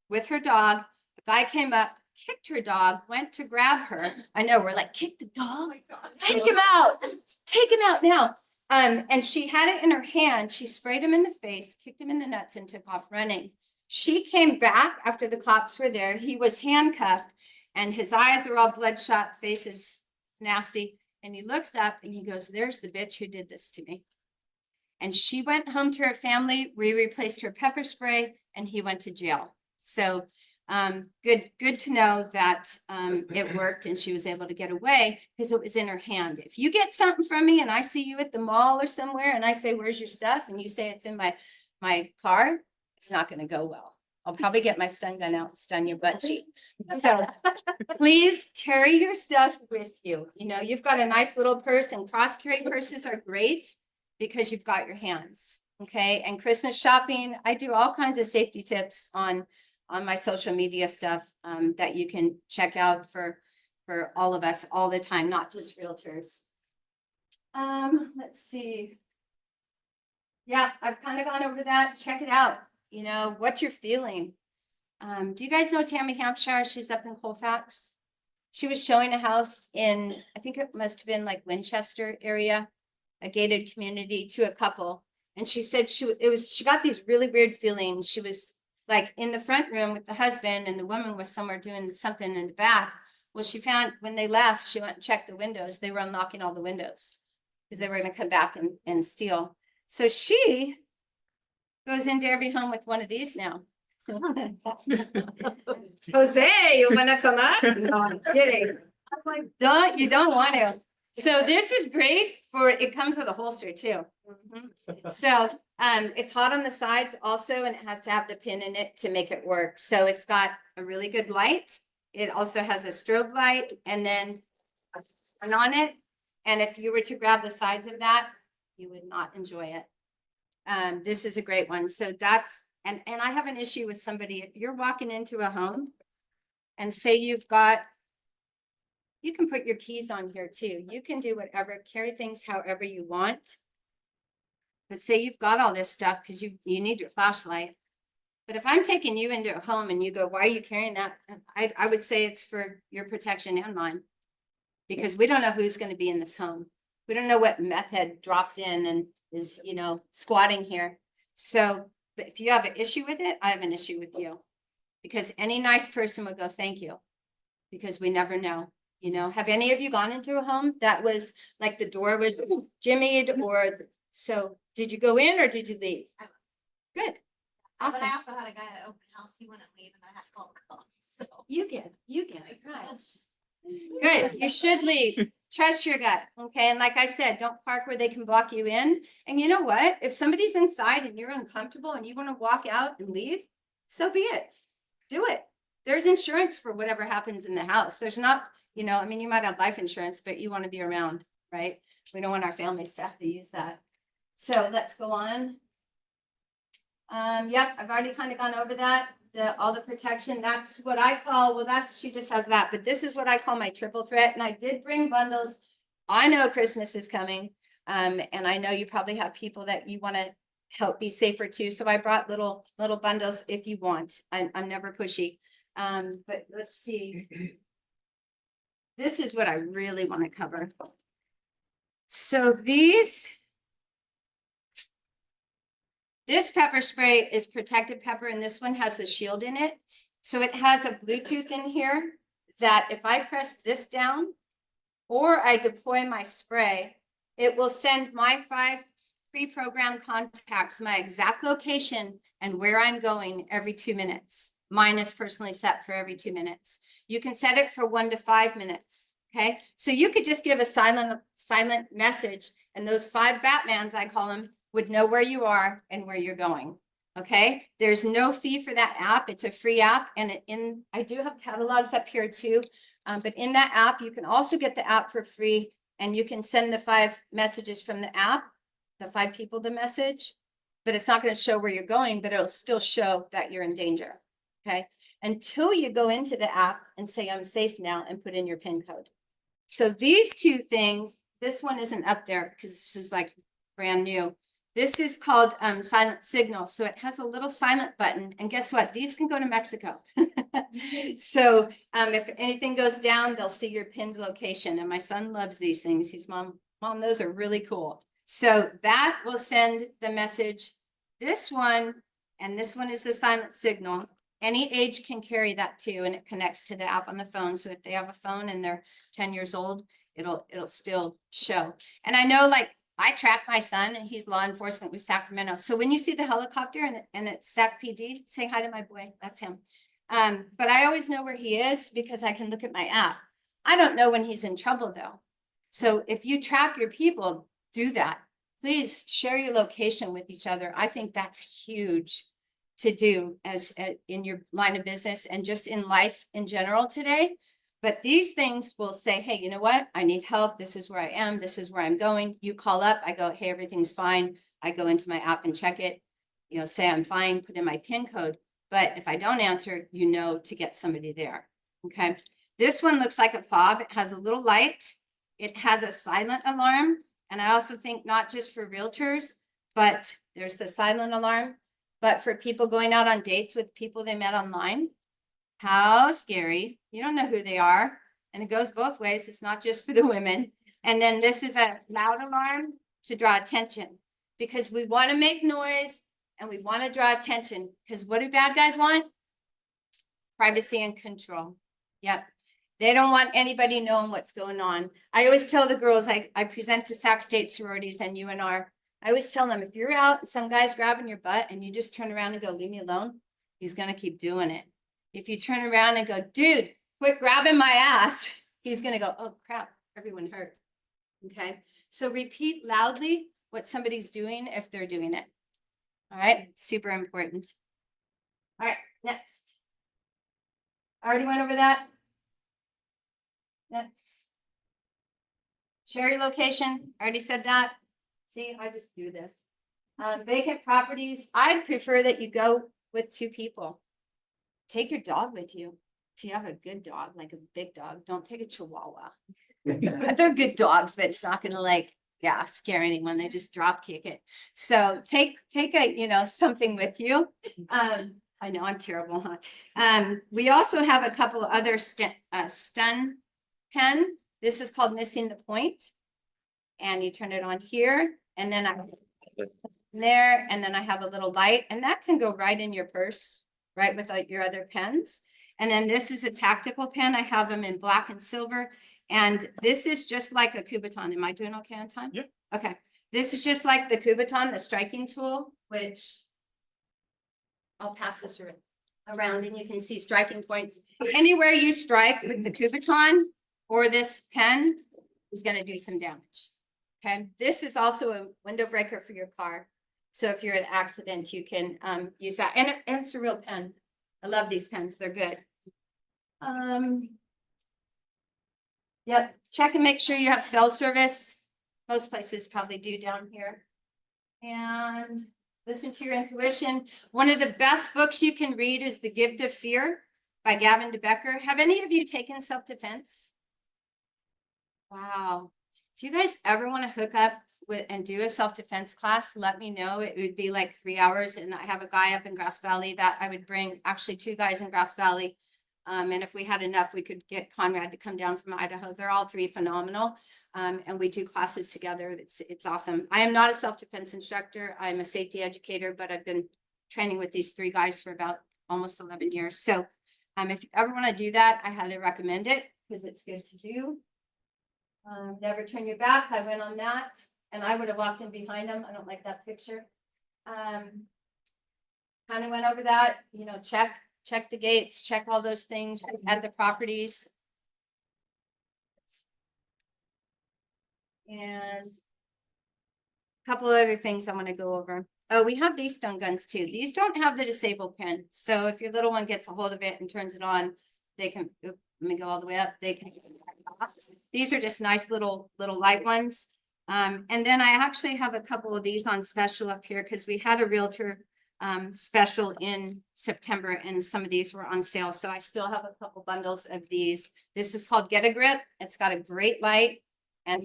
S12: with her dog. The guy came up, kicked her dog, went to grab her. I know, we're like, kick the dog? Take him out. Take him out now. And she had it in her hand. She sprayed him in the face, kicked him in the nuts, and took off running. She came back after the cops were there. He was handcuffed, and his eyes are all bloodshot, face is nasty. And he looks up and he goes, there's the bitch who did this to me. And she went home to her family. We replaced her pepper spray, and he went to jail. So good to know that it worked and she was able to get away because it was in her hand. If you get something from me and I see you at the mall or somewhere and I say, where's your stuff? And you say it's in my car, it's not going to go well. I'll probably get my stun gun out, and stun your butt cheek. So please carry your stuff with you. You know, you've got a nice little purse, and cross carry purses are great because you've got your hands. Okay, and Christmas shopping, I do all kinds of safety tips on my social media stuff that you can check out for all of us all the time, not just realtors. Let's see. Yeah, I've kind of gone over that. Check it out. You know, what you're feeling. Do you guys know Tammy Hampshire? She's up in Colfax. She was showing a house in, I think it must have been like Winchester area, a gated community, to a couple. And she said she got these really weird feelings. She was like in the front room with the husband, and the woman was somewhere doing something in the back. Well, she found when they left, she went and checked the windows. They were unlocking all the windows because they were going to come back and steal. So she goes into every home with one of these now. Jose, you wanna come up? No, I'm kidding. I'm like, you don't want to. So this is great for, it comes with a holster too. So it's hot on the sides also, and it has to have the pin in it to make it work. So it's got a really good light. It also has a strobe light, and then turn on it. And if you were to grab the sides of that, you would not enjoy it. This is a great one. So that's, and I have an issue with somebody, if you're walking into a home and say you've got, you can put your keys on here too. You can do whatever, carry things however you want. But say you've got all this stuff because you need your flashlight. But if I'm taking you into a home and you go, why are you carrying that? I would say it's for your protection and mine. Because we don't know who's going to be in this home. We don't know what meth head dropped in and is, you know, squatting here. So, but if you have an issue with it, I have an issue with you. Because any nice person would go, thank you. Because we never know. You know, have any of you gone into a home that was like the door was jimmied, or so did you go in or did you leave? Good.
S5: But
S12: Awesome.
S5: I also had a guy at open house, he wouldn't leave, and I had to call the cops, so.
S12: You get it, right. Good, you should leave. Trust your gut, okay? And like I said, don't park where they can block you in. And you know what? If somebody's inside and you're uncomfortable and you want to walk out and leave, so be it. Do it. There's insurance for whatever happens in the house. There's not, you know, I mean, you might have life insurance, but you want to be around, right? We don't want our families to have to use that. So let's go on. Yep, I've already kind of gone over that. All the protection, that's what I call, well, that's, she just has that, but this is what I call my triple threat. And I did bring bundles. I know Christmas is coming. And I know you probably have people that you want to help be safer too. So I brought little bundles if you want. I'm never pushy. But let's see. This is what I really want to cover. So this pepper spray is protected pepper, and this one has the shield in it. So it has a Bluetooth in here that if I press this down or I deploy my spray, it will send my 5 pre-programmed contacts my exact location and where I'm going every 2 minutes. Mine is personally set for every 2 minutes. You can set it for 1 to 5 minutes. Okay, so you could just give a silent message, and those 5 Batmans, I call them, would know where you are and where you're going. Okay, there's no fee for that app. It's a free app, and I do have catalogs up here too. But in that app, you can also get the app for free, and you can send the 5 messages from the app, the 5 people the message, but it's not going to show where you're going, but it'll still show that you're in danger. Okay, until you go into the app and say, I'm safe now, and put in your PIN code. So these 2 things, this one isn't up there because this is like brand new. This is called silent signal. So it has a little silent button, and guess what? These can go to Mexico. So if anything goes down, they'll see your pinned location. And my son loves these things. He's mom, those are really cool. So that will send the message. This one, and this one is the silent signal. Any age can carry that too, and it connects to the app on the phone. So if they have a phone and they're 10 years old, it'll still show. And I know, like, I track my son, and he's law enforcement with Sacramento. So when you see the helicopter and it's Sac PD, say hi to my boy. That's him. But I always know where he is because I can look at my app. I don't know when he's in trouble though. So if you track your people, do that. Please share your location with each other. I think that's huge. to do as in your line of business and just in life in general today. But these things will say, hey, you know what? I need help. This is where I am. This is where I'm going. You call up, I go, hey, everything's fine. I go into my app and check it, you know, say I'm fine, put in my PIN code. But if I don't answer, you know, to get somebody there. Okay. This one looks like a fob. It has a little light. It has a silent alarm. And I also think not just for realtors, but there's the silent alarm, but for people going out on dates with people they met online. How scary. You don't know who they are. And it goes both ways. It's not just for the women. And then this is a loud alarm to draw attention because we want to make noise and we want to draw attention because what do bad guys want? Privacy and control. Yep. They don't want anybody knowing what's going on. I always tell the girls, I present to Sac State sororities and UNR. I always tell them, if you're out and some guy's grabbing your butt and you just turn around and go, leave me alone, he's going to keep doing it. If you turn around and go, dude, quit grabbing my ass, he's going to go, oh crap, everyone heard. Okay. So repeat loudly what somebody's doing if they're doing it. All right. Super important. All right. Next. I already went over that. Next. Share your location. I already said that. See, I just do this. Vacant properties. I'd prefer that you go with 2 people. Take your dog with you. If you have a good dog, like a big dog, don't take a Chihuahua. They're good dogs, but it's not gonna scare anyone. They just drop kick it. So take a, something with you. I know I'm terrible, huh? We also have a couple of other stun pen. This is called Missing the Point. And you turn it on here and then there, and then I have a little light and that can go right in your purse, right with your other pens. And then this is a tactical pen. I have them in black and silver. And this is just like a Kubotan. Am I doing okay on time?
S1: Yeah.
S12: Okay. This is just like the Kubotan, the striking tool, which I'll pass this around and you can see striking points. Anywhere you strike with the Kubotan or this pen is going to do some damage. Okay. This is also a window breaker for your car. So if you're in an accident, you can use that. And it's a real pen. I love these pens. They're good. Yep. Check and make sure you have cell service. Most places probably do down here. And listen to your intuition. One of the best books you can read is The Gift of Fear by Gavin DeBecker. Have any of you taken self-defense? Wow. If you guys ever want to hook up with and do a self-defense class, let me know. It would be like 3 hours. And I have a guy up in Grass Valley that I would bring, actually 2 guys in Grass Valley. And if we had enough, we could get Conrad to come down from Idaho. They're all 3 phenomenal. And we do classes together. It's awesome. I am not a self-defense instructor. I'm a safety educator, but I've been training with these 3 guys for about almost 11 years. So if you ever want to do that, I highly recommend it because it's good to do. Never turn your back. I went on that and I would have walked in behind him. I don't like that picture. Kind of went over that, check the gates, check all those things at the properties. And a couple other things I want to go over. Oh, we have these stun guns too. These don't have the disable pin. So if your little one gets a hold of it and turns it on, they can, let me go all the way up. They can, these are just nice little light ones. And then I actually have a couple of these on special up here because we had a realtor special in September and some of these were on sale. So I still have a couple bundles of these. This is called Get a Grip. It's got a great light and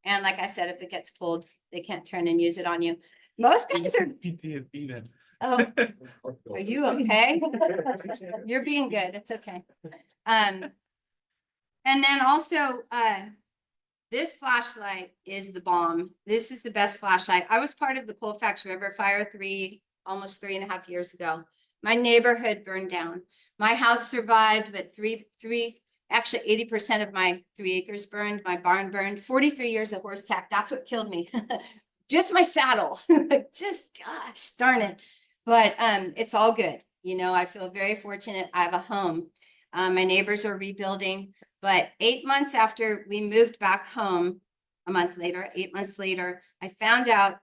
S12: and like I said, if it gets pulled, they can't turn and use it on you. Most guys are
S1: PTSD then.
S12: Oh, are you okay? You're being good. It's okay. And then also, this flashlight is the bomb. This is the best flashlight. I was part of the Colfax River fire almost 3.5 years ago. My neighborhood burned down. My house survived, but actually 80% of my 3 acres burned. My barn burned. 43 years of horse tack. That's what killed me. Just my saddle. Just gosh darn it. But it's all good. I feel very fortunate. I have a home. My neighbors are rebuilding. But 8 months after we moved back home, 8 months later, I found out,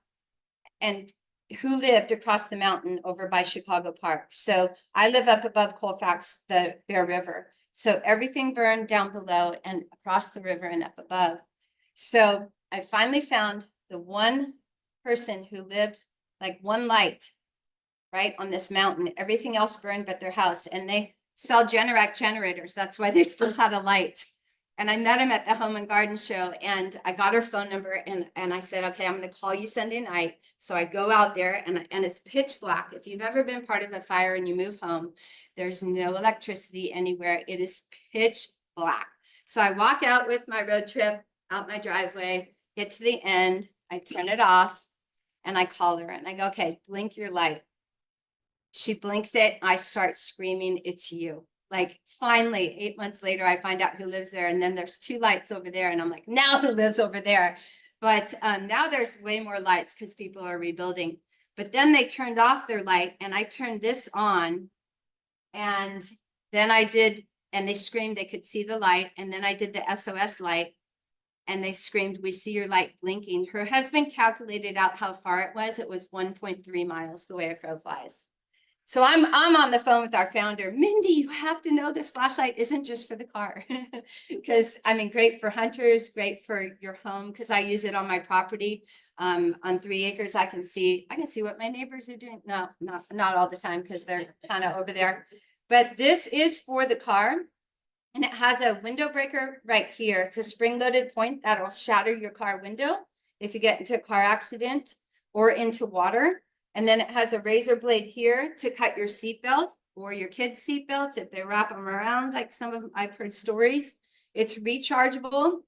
S12: and who lived across the mountain over by Chicago Park. So I live up above Colfax, the Bear River. So everything burned down below and across the river and up above. So I finally found the one person who lived like one light right on this mountain. Everything else burned but their house, and they sell Generac generators. That's why they still had a light. And I met him at the Home and Garden Show, and I got her phone number, and I said, okay, I'm gonna call you Sunday night. So I go out there, and it's pitch black. If you've ever been part of a fire and you move home, there's no electricity anywhere. It is pitch black. So I walk out with my road trip out my driveway, get to the end, I turn it off, and I call her, and I go, okay, blink your light. She blinks it, I start screaming, it's you. Like, finally, 8 months later, I find out who lives there, and then there's 2 lights over there, and I'm like, now who lives over there? But now there's way more lights because people are rebuilding. But then they turned off their light, and I turned this on, and then I did, and they screamed they could see the light, and then I did the SOS light, and they screamed, we see your light blinking. Her husband calculated out how far it was. It was 1.3 miles the way a crow flies. So I'm on the phone with our founder, Mindy, you have to know this flashlight isn't just for the car. Because I mean, great for hunters, great for your home, because I use it on my property. On 3 acres, I can see what my neighbors are doing. No, not all the time, because they're kind of over there. But this is for the car. And it has a window breaker right here. It's a spring-loaded point that will shatter your car window if you get into a car accident or into water. And then it has a razor blade here to cut your seatbelt or your kids' seatbelts if they wrap them around, like some of them, I've heard stories. It's rechargeable.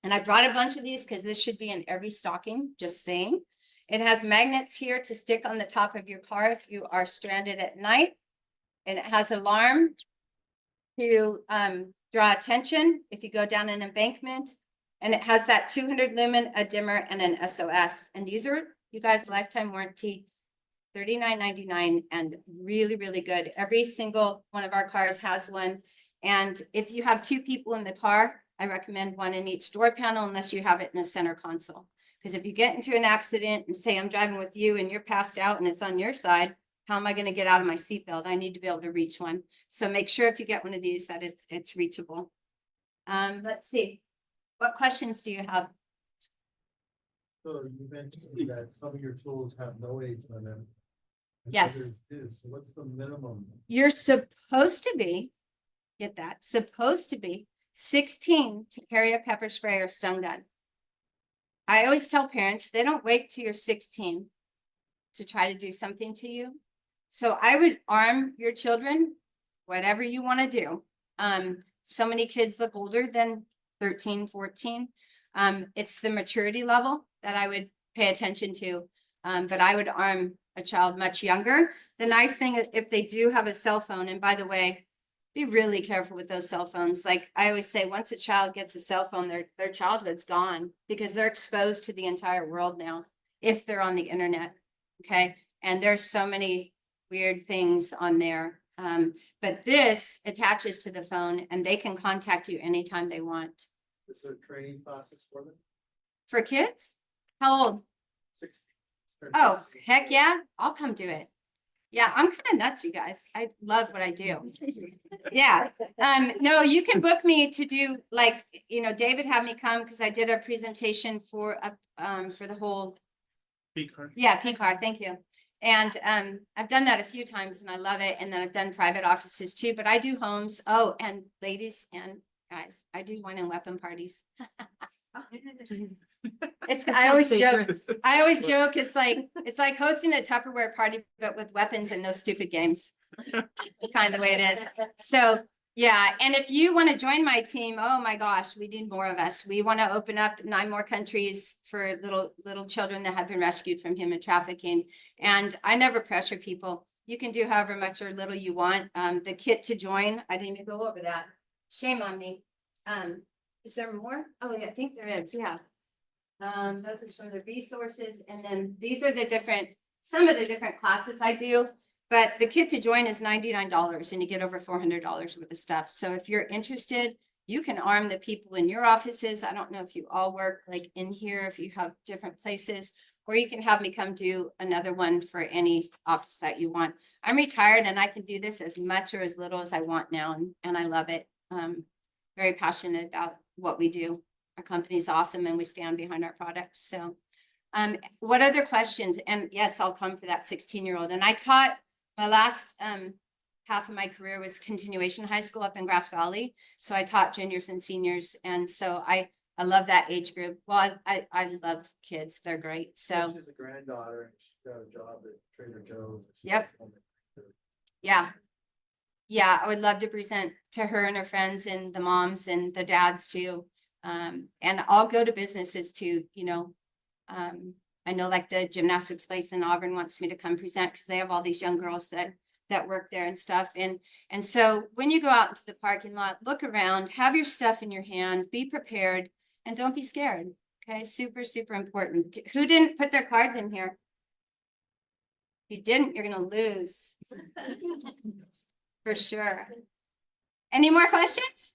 S12: And I brought a bunch of these because this should be in every stocking, just saying. It has magnets here to stick on the top of your car if you are stranded at night. And it has alarm to draw attention if you go down an embankment. And it has that 200 lumen, a dimmer, and an SOS. And these are, you guys, lifetime warranty, $39.99, and really, really good. Every single one of our cars has one. And if you have 2 people in the car, I recommend one in each door panel unless you have it in the center console. Because if you get into an accident and say I'm driving with you and you're passed out and it's on your side, how am I going to get out of my seatbelt? I need to be able to reach one. So make sure if you get one of these that it's reachable. Let's see. What questions do you have?
S6: So you mentioned that some of your tools have no age on them. and
S12: Yes.
S6: others do. So what's the minimum?
S12: You're supposed to be, get that, supposed to be 16 to carry a pepper spray or stun gun. I always tell parents, they don't wait till you're 16 to try to do something to you. So I would arm your children, whatever you want to do. So many kids look older than 13, 14. It's the maturity level that I would pay attention to. But I would arm a child much younger. The nice thing is if they do have a cell phone, and by the way, be really careful with those cell phones. Like I always say, once a child gets a cell phone, their childhood's gone because they're exposed to the entire world now if they're on the internet. Okay. And there's so many weird things on there. But this attaches to the phone and they can contact you anytime they want.
S6: Is there training classes for them?
S12: For kids? How old?
S6: 16.
S12: Oh, heck yeah. I'll come do it. Yeah, I'm kind of nuts, you guys. I love what I do. Yeah. No, you can book me to do like, David had me come because I did a presentation for the whole. Yeah, P-card, thank you. And I've done that a few times and I love it. And then I've done private offices too, but I do homes. Oh, and ladies and guys, I do wine and weapon parties. I always joke, it's like hosting a Tupperware party, but with weapons and no stupid games. Kind of the way it is. So, yeah. And if you want to join my team, oh my gosh, we need more of us. We want to open up 9 more countries for little children that have been rescued from human trafficking. And I never pressure people. You can do however much or little you want. The kit to join, I didn't even go over that. Shame on me. Is there more? Oh, yeah, I think there is. Yeah. Those are some of the resources. And then these are some of the different classes I do. But the kit to join is $99 and you get over $400 worth of stuff. So if you're interested, you can arm the people in your offices. I don't know if you all work like in here, if you have different places, or you can have me come do another one for any office that you want. I'm retired and I can do this as much or as little as I want now, and I love it. Very passionate about what we do. Our company's awesome and we stand behind our products. So, what other questions? And yes, I'll come for that 16-year-old. And I taught my last, half of my career was continuation high school up in Grass Valley. So I taught juniors and seniors. And so I love that age group. Well, I love kids. They're great. So.
S6: She's a granddaughter, and she's got a job at Trader Joe's.
S12: Yep. Yeah. Yeah, I would love to present to her and her friends and the moms and the dads too. And I'll go to businesses too, you know. I know like the gymnastics place in Auburn wants me to come present because they have all these young girls that work there and stuff. And so when you go out into the parking lot, look around, have your stuff in your hand, be prepared, and don't be scared. Okay, super, super important. Who didn't put their cards in here? If you didn't, you're gonna lose. For sure. Any more questions?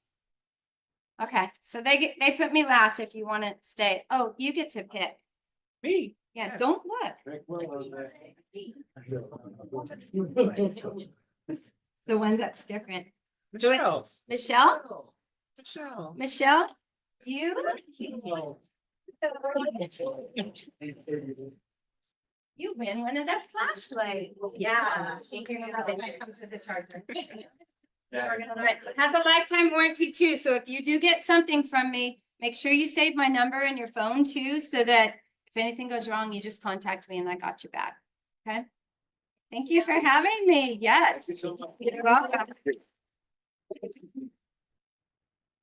S12: Okay, so they put me last if you want to stay. Oh, you get to pick.
S1: Me?
S12: Yeah,
S1: Yes.
S12: don't look. The one that's different. Do it.
S1: Michelle.
S12: Michelle? Michelle, you? You win one of the flashlights. Yeah. You're gonna love it. It comes with the charger. You're gonna love it. It has a lifetime warranty too, so if you do get something from me, make sure you save my number in your phone too, so that if anything goes wrong, you just contact me and I got your back. Okay? Thank you for having me. Yes. You're welcome.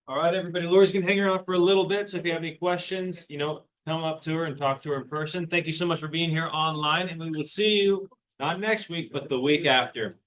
S1: All right, everybody. Lori's gonna hang around for a little bit. So if you have any questions, come up to her and talk to her in person. Thank you so much for being here online, and we will see you not next week, but the week after.